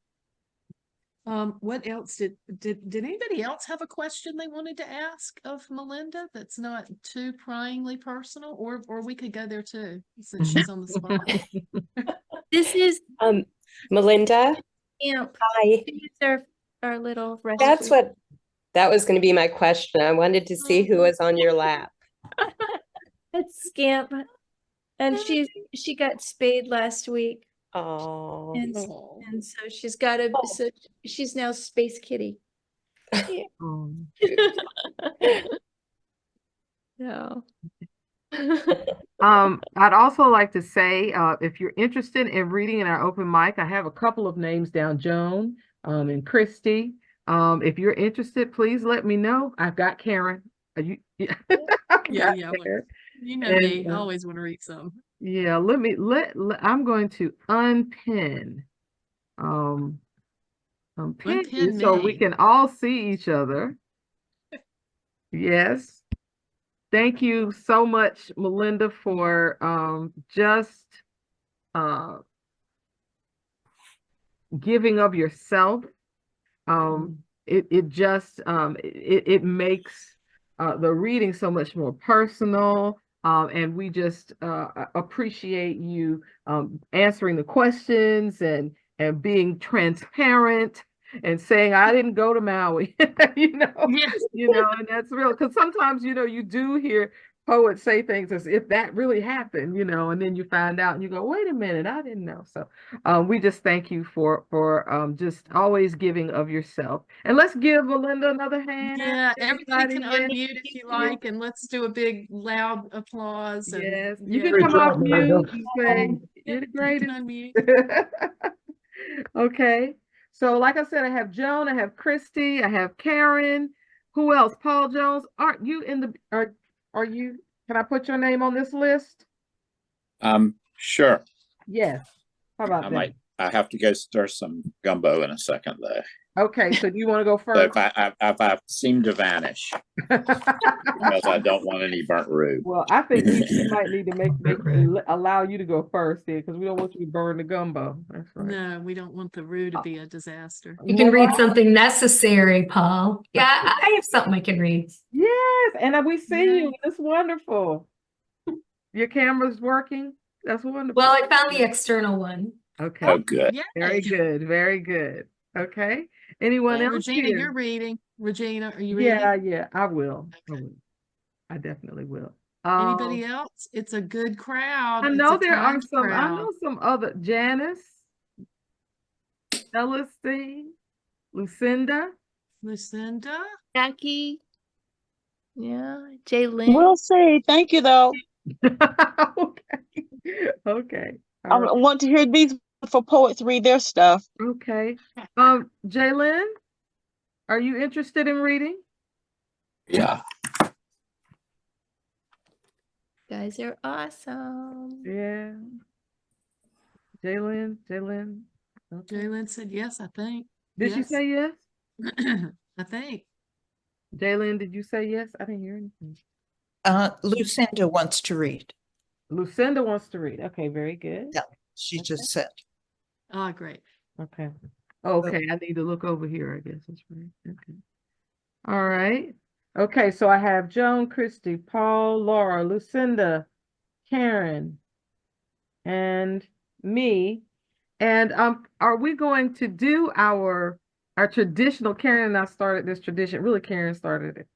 What else did anybody else have a question they wanted to ask of Melinda that's not too pryingly personal, or we could go there too, since she's on the spot. This is Melinda. Camp. Hi. It's our little recipe. That was going to be my question. I wanted to see who was on your lap. That's Scamp, and she got spayed last week. Oh. And so she's got so she's now Space Kitty. Yeah. No. I'd also like to say, if you're interested in reading in our open mic, I have a couple of names down, Joan, and Christy. If you're interested, please let me know. I've got Karen. Yeah. Yeah. You know me, I always want to read some. Yeah, I'm going to unpin you so we can all see each other. Yes. Thank you so much, Melinda, for just giving of yourself. It makes the reading so much more personal. And we just appreciate you answering the questions and being transparent and saying, I didn't go to Maui, Yes. And that's real. Because sometimes, you do hear poets say things as if that really happened, and then you find out and you go, wait a minute, I didn't know. So we just thank you for just always giving of yourself. And let's give Melinda another hand. Yeah, everybody can unmute if you like, and let's do a big loud applause. Yes, you can come off mute and say, you're the greatest. Okay. So like I said, I have Joan, I have Christy, I have Karen. Who else? Paul Jones. Aren't you in the are you, can I put your name on this list? Sure. Yes. How about that? I have to go stir some gumbo in a second though. Okay, so do you want to go So first? if I seem to vanish because I don't want any burnt roux. Well, I think we might need to allow you to go first here, because we don't want you to burn the gumbo. That's right. No, we don't want the roux to be a disaster. You can read something necessary, Paul. Yeah, I have something I can read. Yes, and we see you. It's wonderful. Your camera's working. That's wonderful. Well, I found the external one. Okay. Oh, good. Very Yay. good. Very good. Okay. Anyone else Regina, here? you're reading. Regina, are you Yeah, reading? yeah, I will. I Okay. will. I definitely will. Anybody else? It's a good crowd. I It's know a there are kind some, I crowd. know some other, Janice, Celestine, Lucinda. Lucinda? Jackie. Yeah. Jaylyn. We'll see. Thank you, though. Okay. Okay. I All right. want to hear these for poets read their stuff. Okay. Jaylyn, are you interested in reading? Yeah. You guys are awesome. Yeah. Jaylyn. Okay. Jalen said yes, I think. Did she Yes. say yes? I think. Jaylyn, did you say yes? I didn't hear anything. Lucinda wants to read. Lucinda wants to read. Okay, very good. Yeah, she Okay. just said. Oh, great. Okay. Okay, I need to look over here, I guess that's right. Okay. All right. Okay, so I have Joan, Christy, Paul, Laura, Lucinda, Karen, and me. And are we going to do our traditional? Karen and I started this tradition. Really, Karen started it.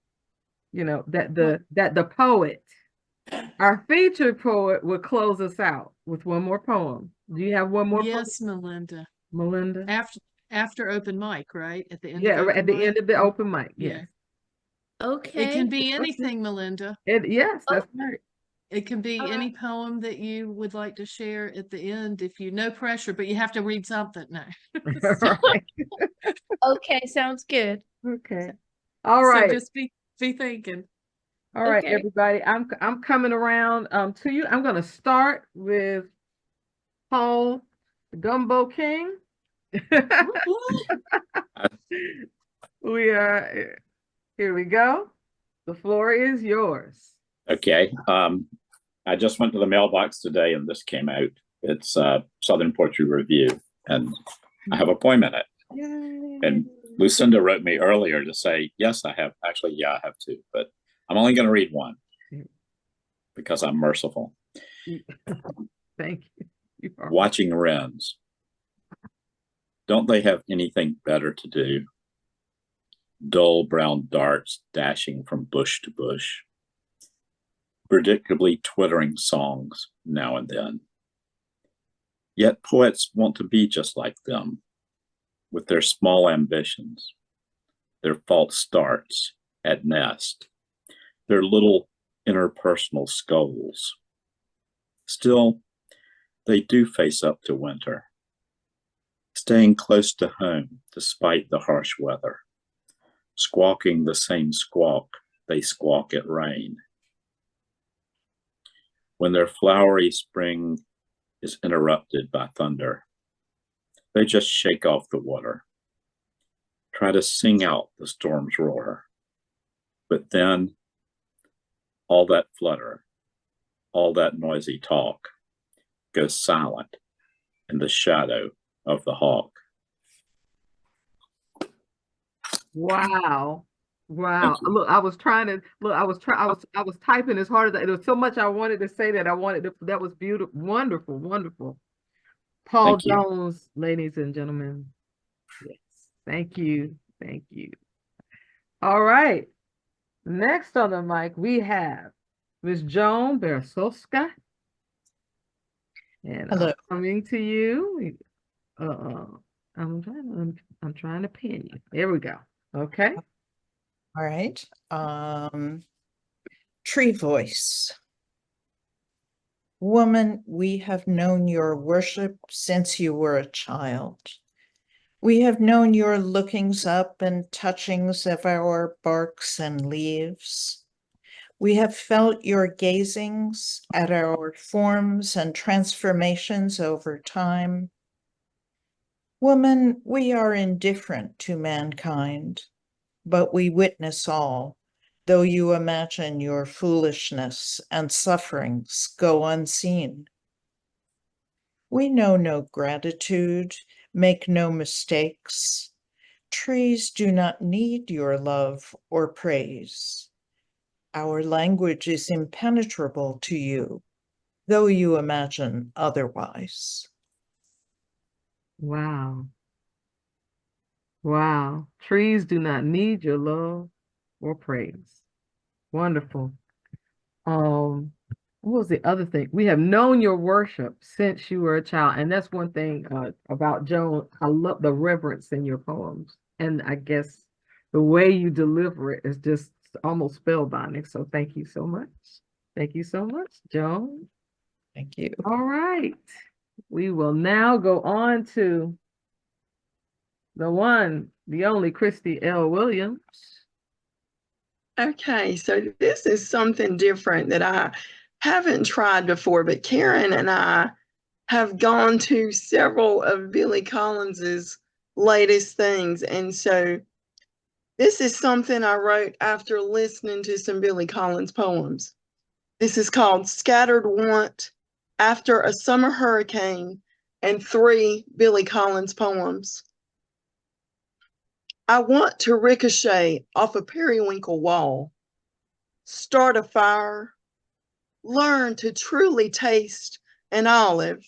You know, that the poet, our featured poet, will close us out with one more poem. Do you have one more poem, Yes, Melinda. Melinda? After open mic, right? At the end Yeah, of right at open the end mic? of the open mic. Yeah. Yes. Okay. It can be anything, Melinda. Yes, that's right. It can be any poem that you would like to share at the end if you no pressure, but you have to read something now. Right. Okay, sounds good. Okay. All So right. just be thinking. All right, Okay. everybody. I'm coming around to you. I'm gonna start with Paul, the Gumbo King. We are here we go. The floor is yours. Okay. I just went to the mailbox today and this came out. It's Southern Poetry Review, and I have a poem in it. Yay. And Lucinda wrote me earlier to say, yes, I have. Actually, yeah, I have two, but I'm only going to read one because I'm merciful. Thank you. You are. Watching wrens. Don't they have anything better to do? Dull brown darts dashing from bush to bush, predictably twittering songs now and then. Yet poets want to be just like them, with their small ambitions, their false starts at nest, their little interpersonal skulls. Still, they do face up to winter, staying close to home despite the harsh weather, squawking the same squawk they squawk at rain. When their flowery spring is interrupted by thunder, they just shake off the water, try to sing out the storm's roar. But then all that flutter, all that noisy talk goes silent in the shadow of the hawk. Wow. Wow. Look, I was typing as hard as there was so much I wanted to say that that was beautiful, wonderful, wonderful. Paul Thank you. Jones, ladies and gentlemen. Yes. Thank you. Thank you. All right. Next on the mic, we have Ms. Joan Bersowska. And Hello. I'm coming to you. I'm trying to pin you. There we go. Okay. All right. Tree voice. Woman, we have known your worship since you were a child. We have known your lookings up and touchings of our barks and leaves. We have felt your gazings at our forms and transformations over time. Woman, we are indifferent to mankind, but we witness all, though you imagine your foolishness and sufferings go unseen. We know no gratitude, make no mistakes. Trees do not need your love or praise. Our language is impenetrable to you, though you imagine otherwise. Wow. Wow. Trees do not need your love or praise. Wonderful. Um, what was the other thing? We have known your worship since you were a child. And that's one thing about Joan. I love the reverence in your poems. And I guess the way you deliver it is just almost spellbinding. So thank you so much. Thank you so much, Joan. Thank you. All right. We will now go on to the one, the only Christy L. Williams. Okay, so this is something different that I haven't tried before, but Karen and I have gone to several of Billy Collins's latest things. And so this is something I wrote after listening to some Billy Collins poems. This is called Scattered Want After a Summer Hurricane and 3 Billy Collins poems. I want to ricochet off a periwinkle wall, start a fire, learn to truly taste an olive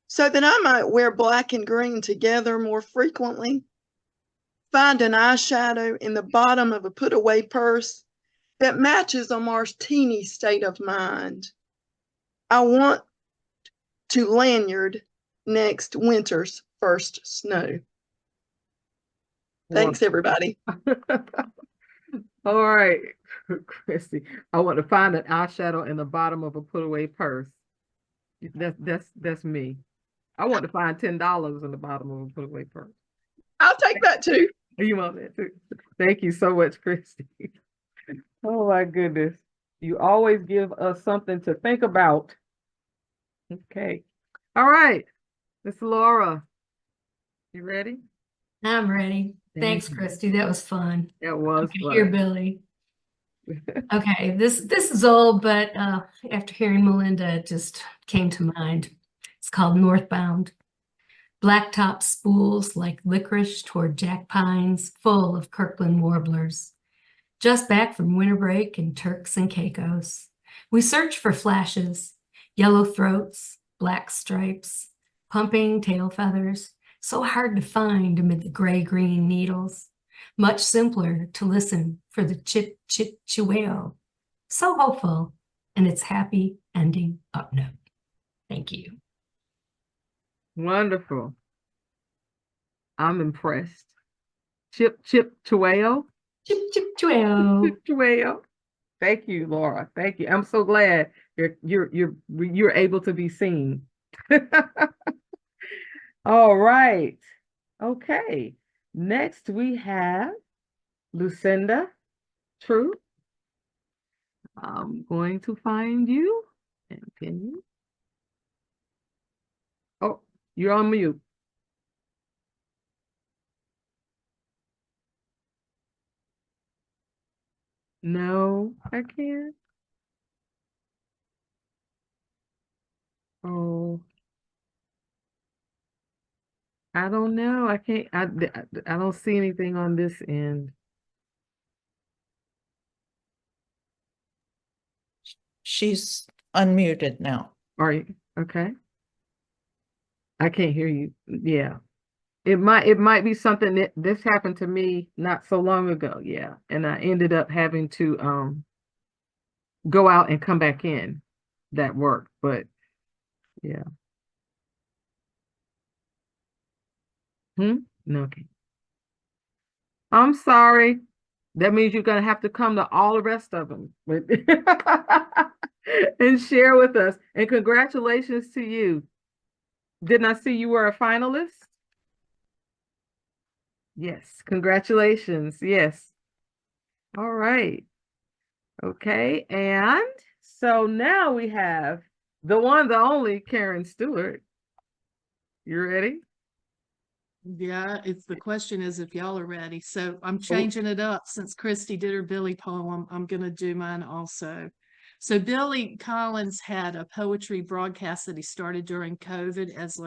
so that I might wear black and green together more frequently, find an eyeshadow in the bottom of a put-away purse that matches a martini state of mind. I want to lanyard next winter's first snow. Thanks, everybody. All right, Christy. I want to find an eyeshadow in the bottom of a put-away purse. That's me. I want to find $10 in the bottom of a put-away purse. I'll take that too. You want that too? Thank you so much, Christy. Oh my goodness. You always give us something to think about. Okay. All right. Miss Laura. You ready? I'm ready. Thanks, you. Christy. That was fun. That was Okay, here, fun. Billy. Okay, this is old, but after hearing Melinda, it just came to mind. It's called Northbound. Blacktop spools like licorice toward jack pines, full of Kirkland warblers. Just back from winter break and Turks and Caicos. We search for flashes, yellow throats, black stripes, pumping tail feathers, so hard to find amid the gray-green needles. Much simpler to listen for the chip-chip-chiweo. So hopeful in its happy ending up note. Thank you. Wonderful. I'm impressed. Chip, chip, chiweo. Chip-chip-chiweo. Chiweo. Thank you, Laura. Thank you. I'm so glad you're able to be seen. All right. Okay. Next we have Lucinda True. I'm going to find you and pin you. Oh, you're on mute. No, I can't. Oh, I don't know. I can't. I don't see anything on this end. She's unmuted now. Are you okay? I can't hear you. Yeah. It might be something that this happened to me not so long ago. Yeah. And I ended up having to go out and come back in. That worked, but yeah. No, okay. I'm sorry. That means you're gonna have to come to all the rest of them and share with us. And congratulations to you. Didn't I see you were a finalist? Yes, congratulations. Yes. All right. Okay, and so now we have the one, the only Karen Stewart. You ready? Yeah, the question is if y'all are ready. So I'm changing it up since Christy did her Billy poem. I'm going to do mine also. So Billy Collins had a poetry broadcast that he started during COVID as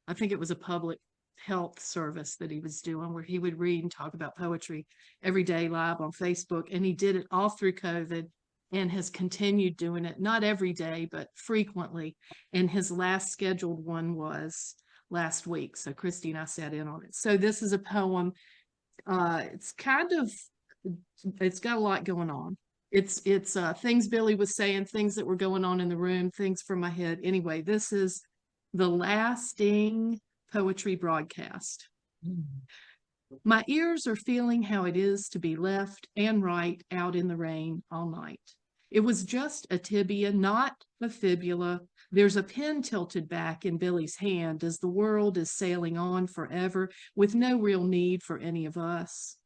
I think it was a public health service that he was doing where he would read and talk about poetry every day live on Facebook. And he did it all through COVID and has continued doing it, not every day, but frequently. And his last scheduled one was last week. So Christy and I sat in on it. So this is a poem. It's got a lot going on. It's things Billy was saying, things that were going on in the room, things from my head. Anyway, this is the lasting poetry broadcast. My ears are feeling how it is to be left and right out in the rain all night. It was just a tibia, not a fibula. There's a pin tilted back in Billy's hand as the world is sailing on forever with no real need for any of us.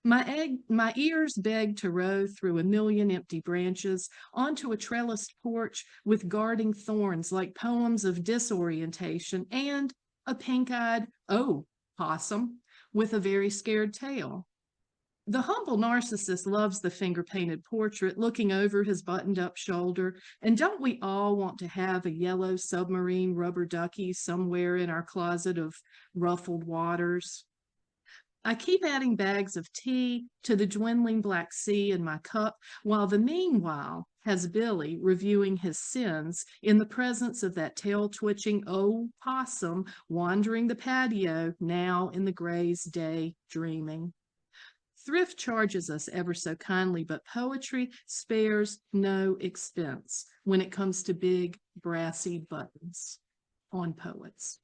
My ears beg to row through a million empty branches onto a trellised porch with guarding thorns like poems of disorientation and a pink-eyed, possum with a very scared tail. The humble narcissist loves the finger-painted portrait looking over his buttoned-up shoulder, and don't we all want to have a yellow submarine rubber ducky somewhere in our closet of ruffled waters? I keep adding bags of tea to the dwindling black sea in my cup, while the meanwhile has Billy reviewing his sins in the presence of that tail-twitching possum wandering the patio now in the gray's day dreaming. Thrift charges us ever so kindly, but poetry spares no expense when it comes to big brassy buttons on poets.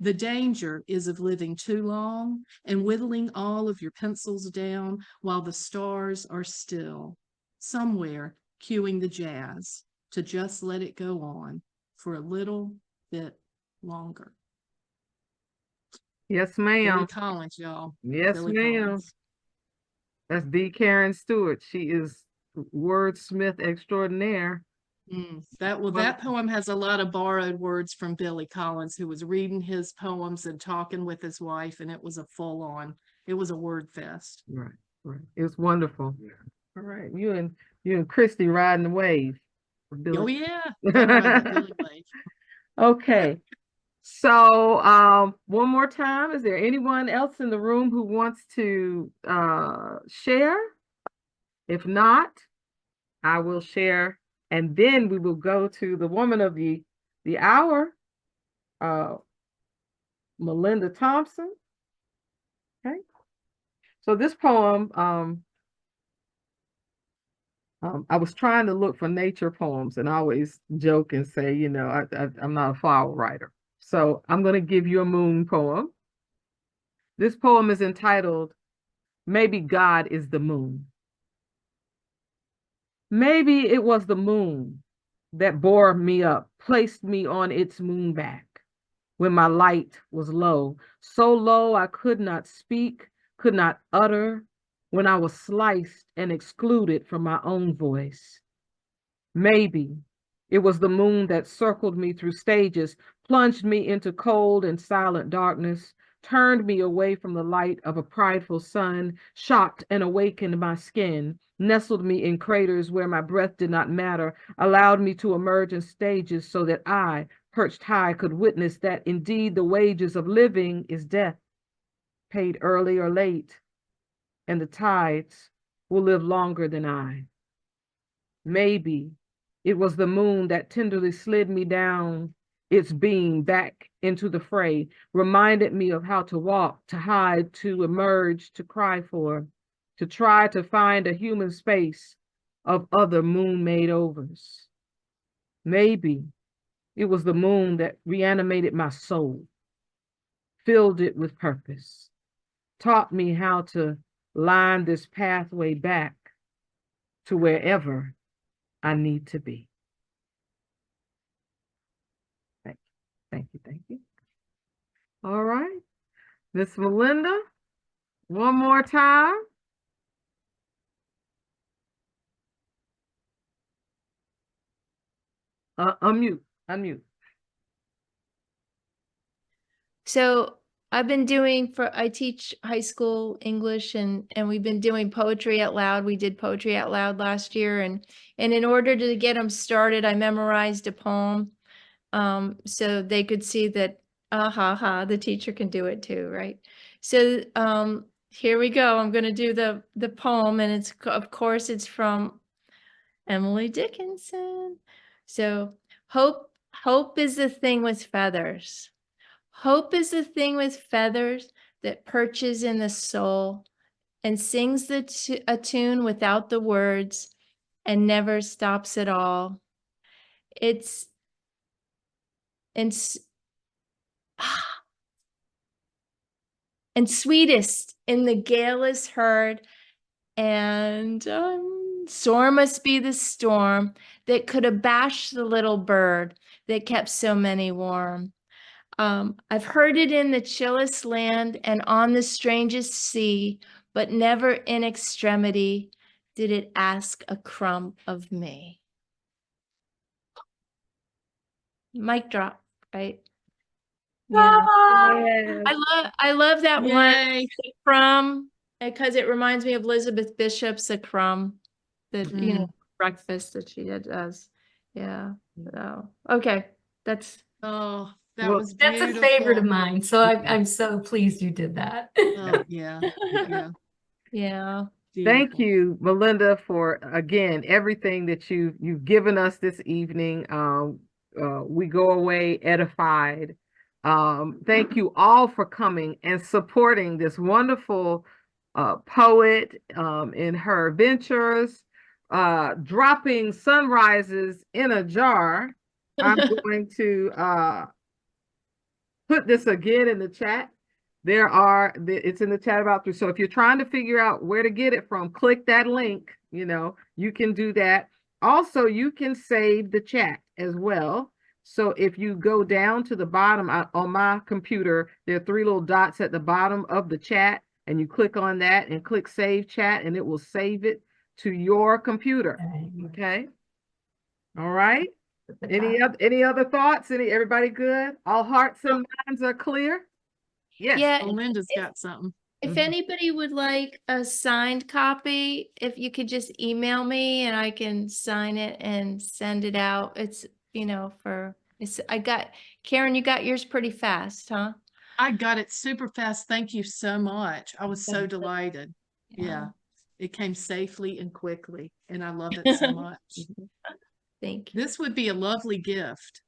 The danger is of living too long and whittling all of your pencils down while the stars are still, somewhere cueing the jazz to just let it go on for a little bit longer. Yes, Billy ma'am. Collins, y'all. Yes, Billy ma'am. Collins. That's D. Karen Stewart. She is wordsmith extraordinaire. That poem has a lot of borrowed words from Billy Collins, who was reading his poems and talking with his wife, and it was a word fest. Right. It was wonderful. All right. You and Christy riding the wave. Oh yeah. Gotta ride that Billy wave. Okay. So one more time, is there anyone else in the room who wants to share? If not, I will share, and then we will go to the woman of the hour, Melinda Thomsen. Okay. So this poem, I was trying to look for nature poems, and I always joke and say, you know, I'm not a flower writer. So I'm going to give you a moon poem. This poem is entitled, Maybe God is the Moon. Maybe it was the moon that bore me up, placed me on its moon back when my light was low, so low I could not speak, could not utter, when I was sliced and excluded from my own voice. Maybe it was the moon that circled me through stages, plunged me into cold and silent darkness, turned me away from the light of a prideful sun, shocked and awakened my skin, nestled me in craters where my breath did not matter, allowed me to emerge in stages so that I, perched high, could witness that indeed the wages of living is death, paid early or late, and the tides will live longer than I. Maybe it was the moon that tenderly slid me down its beam back into the fray, reminded me of how to walk, to hide, to emerge, to cry for, to try to find a human space of other moon made overs. Maybe it was the moon that reanimated my soul, filled it with purpose, taught me how to line this pathway back to wherever I need to be. Thank you. All right, Miss Melinda, one more time. Unmute. So I teach high school English and we've been doing poetry out loud. We did poetry out loud last year. And in order to get them started, I memorized a poem. So they could see that, the teacher can do it too, right? So here we go. I'm going to do the poem, and of course it's from Emily Dickinson. So hope is the thing with feathers. Hope is a thing with feathers that perches in the soul and sings a tune without the words and never stops at all. It's and sweetest in the gale is heard, and sore must be the storm that could abash the little bird that kept so many warm. I've heard it in the chillest land and on the strangest sea, but never in extremity did it ask a crumb of me. Mic drop, right? Yeah. I love that one Yay. crumb because it reminds me of Elizabeth Bishop's A Crumb, that breakfast that she does. Yeah. So, okay, that's Oh, that Well, was That's beautiful. a favorite of mine. So I'm so pleased you did that. Oh, yeah. Yeah. yeah. Thank Beautiful. you, Melinda, for again everything that you've given us this evening. We go away edified. Thank you all for coming and supporting this wonderful poet in her ventures, dropping sunrises in a jar. I'm going to put this again in the chat. It's in the chat about through. So if you're trying to figure out where to get it from, click that link. You can do that. Also, you can save the chat as well. So if you go down to the bottom on my computer, there are 3 little dots at the bottom of the chat, and you click on that and click save chat, and it will save it to your computer. Okay. All right. Any other thoughts? Everybody good? All hearts and minds are clear? Yes. Yeah. Melinda's got something. If anybody would like a signed copy, if you could just email me and I can sign it and send it out. It's, Karen, you got yours pretty fast, huh? I got it super fast. Thank you so much. I was so delighted. Yeah. It came safely and quickly, and I love it so much. Thank you. This would be a lovely gift.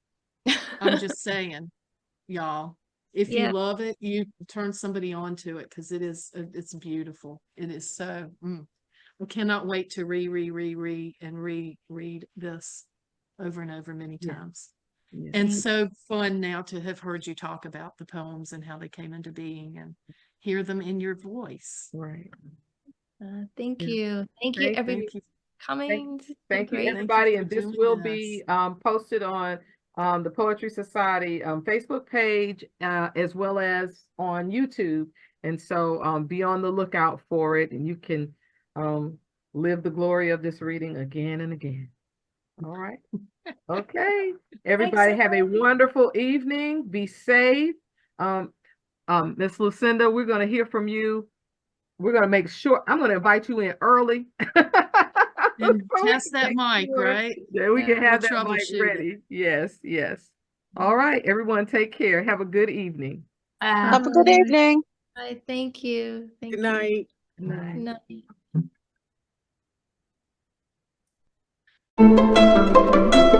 I'm just saying, y'all. If you love it, you turn somebody on to it because it's beautiful. It is so. I cannot wait to reread this over and over many times. Yeah. And so fun now to have heard you talk about the poems and how they came into being and hear them in your voice. Right. Thank you. Thank you, everybody, for coming. Thank you, Great. everybody. Thank you for And this doing will be posted on the Poetry Society Facebook page as well as on YouTube. And so be on the lookout for it, and you can live the glory of this reading again and again. All right. Okay. Everybody have a wonderful evening. Be safe. Miss Lucinda, we're going to hear from you. We're going to make sure, I'm going to invite you in early. And test that mic, right? Yeah, we can have We'll that mic troubleshoot it. ready. Yes, yes. All right, everyone, take care. Have a good evening. Have a good evening. Bye. Thank you. Thank Good night. Good night. you. Good night.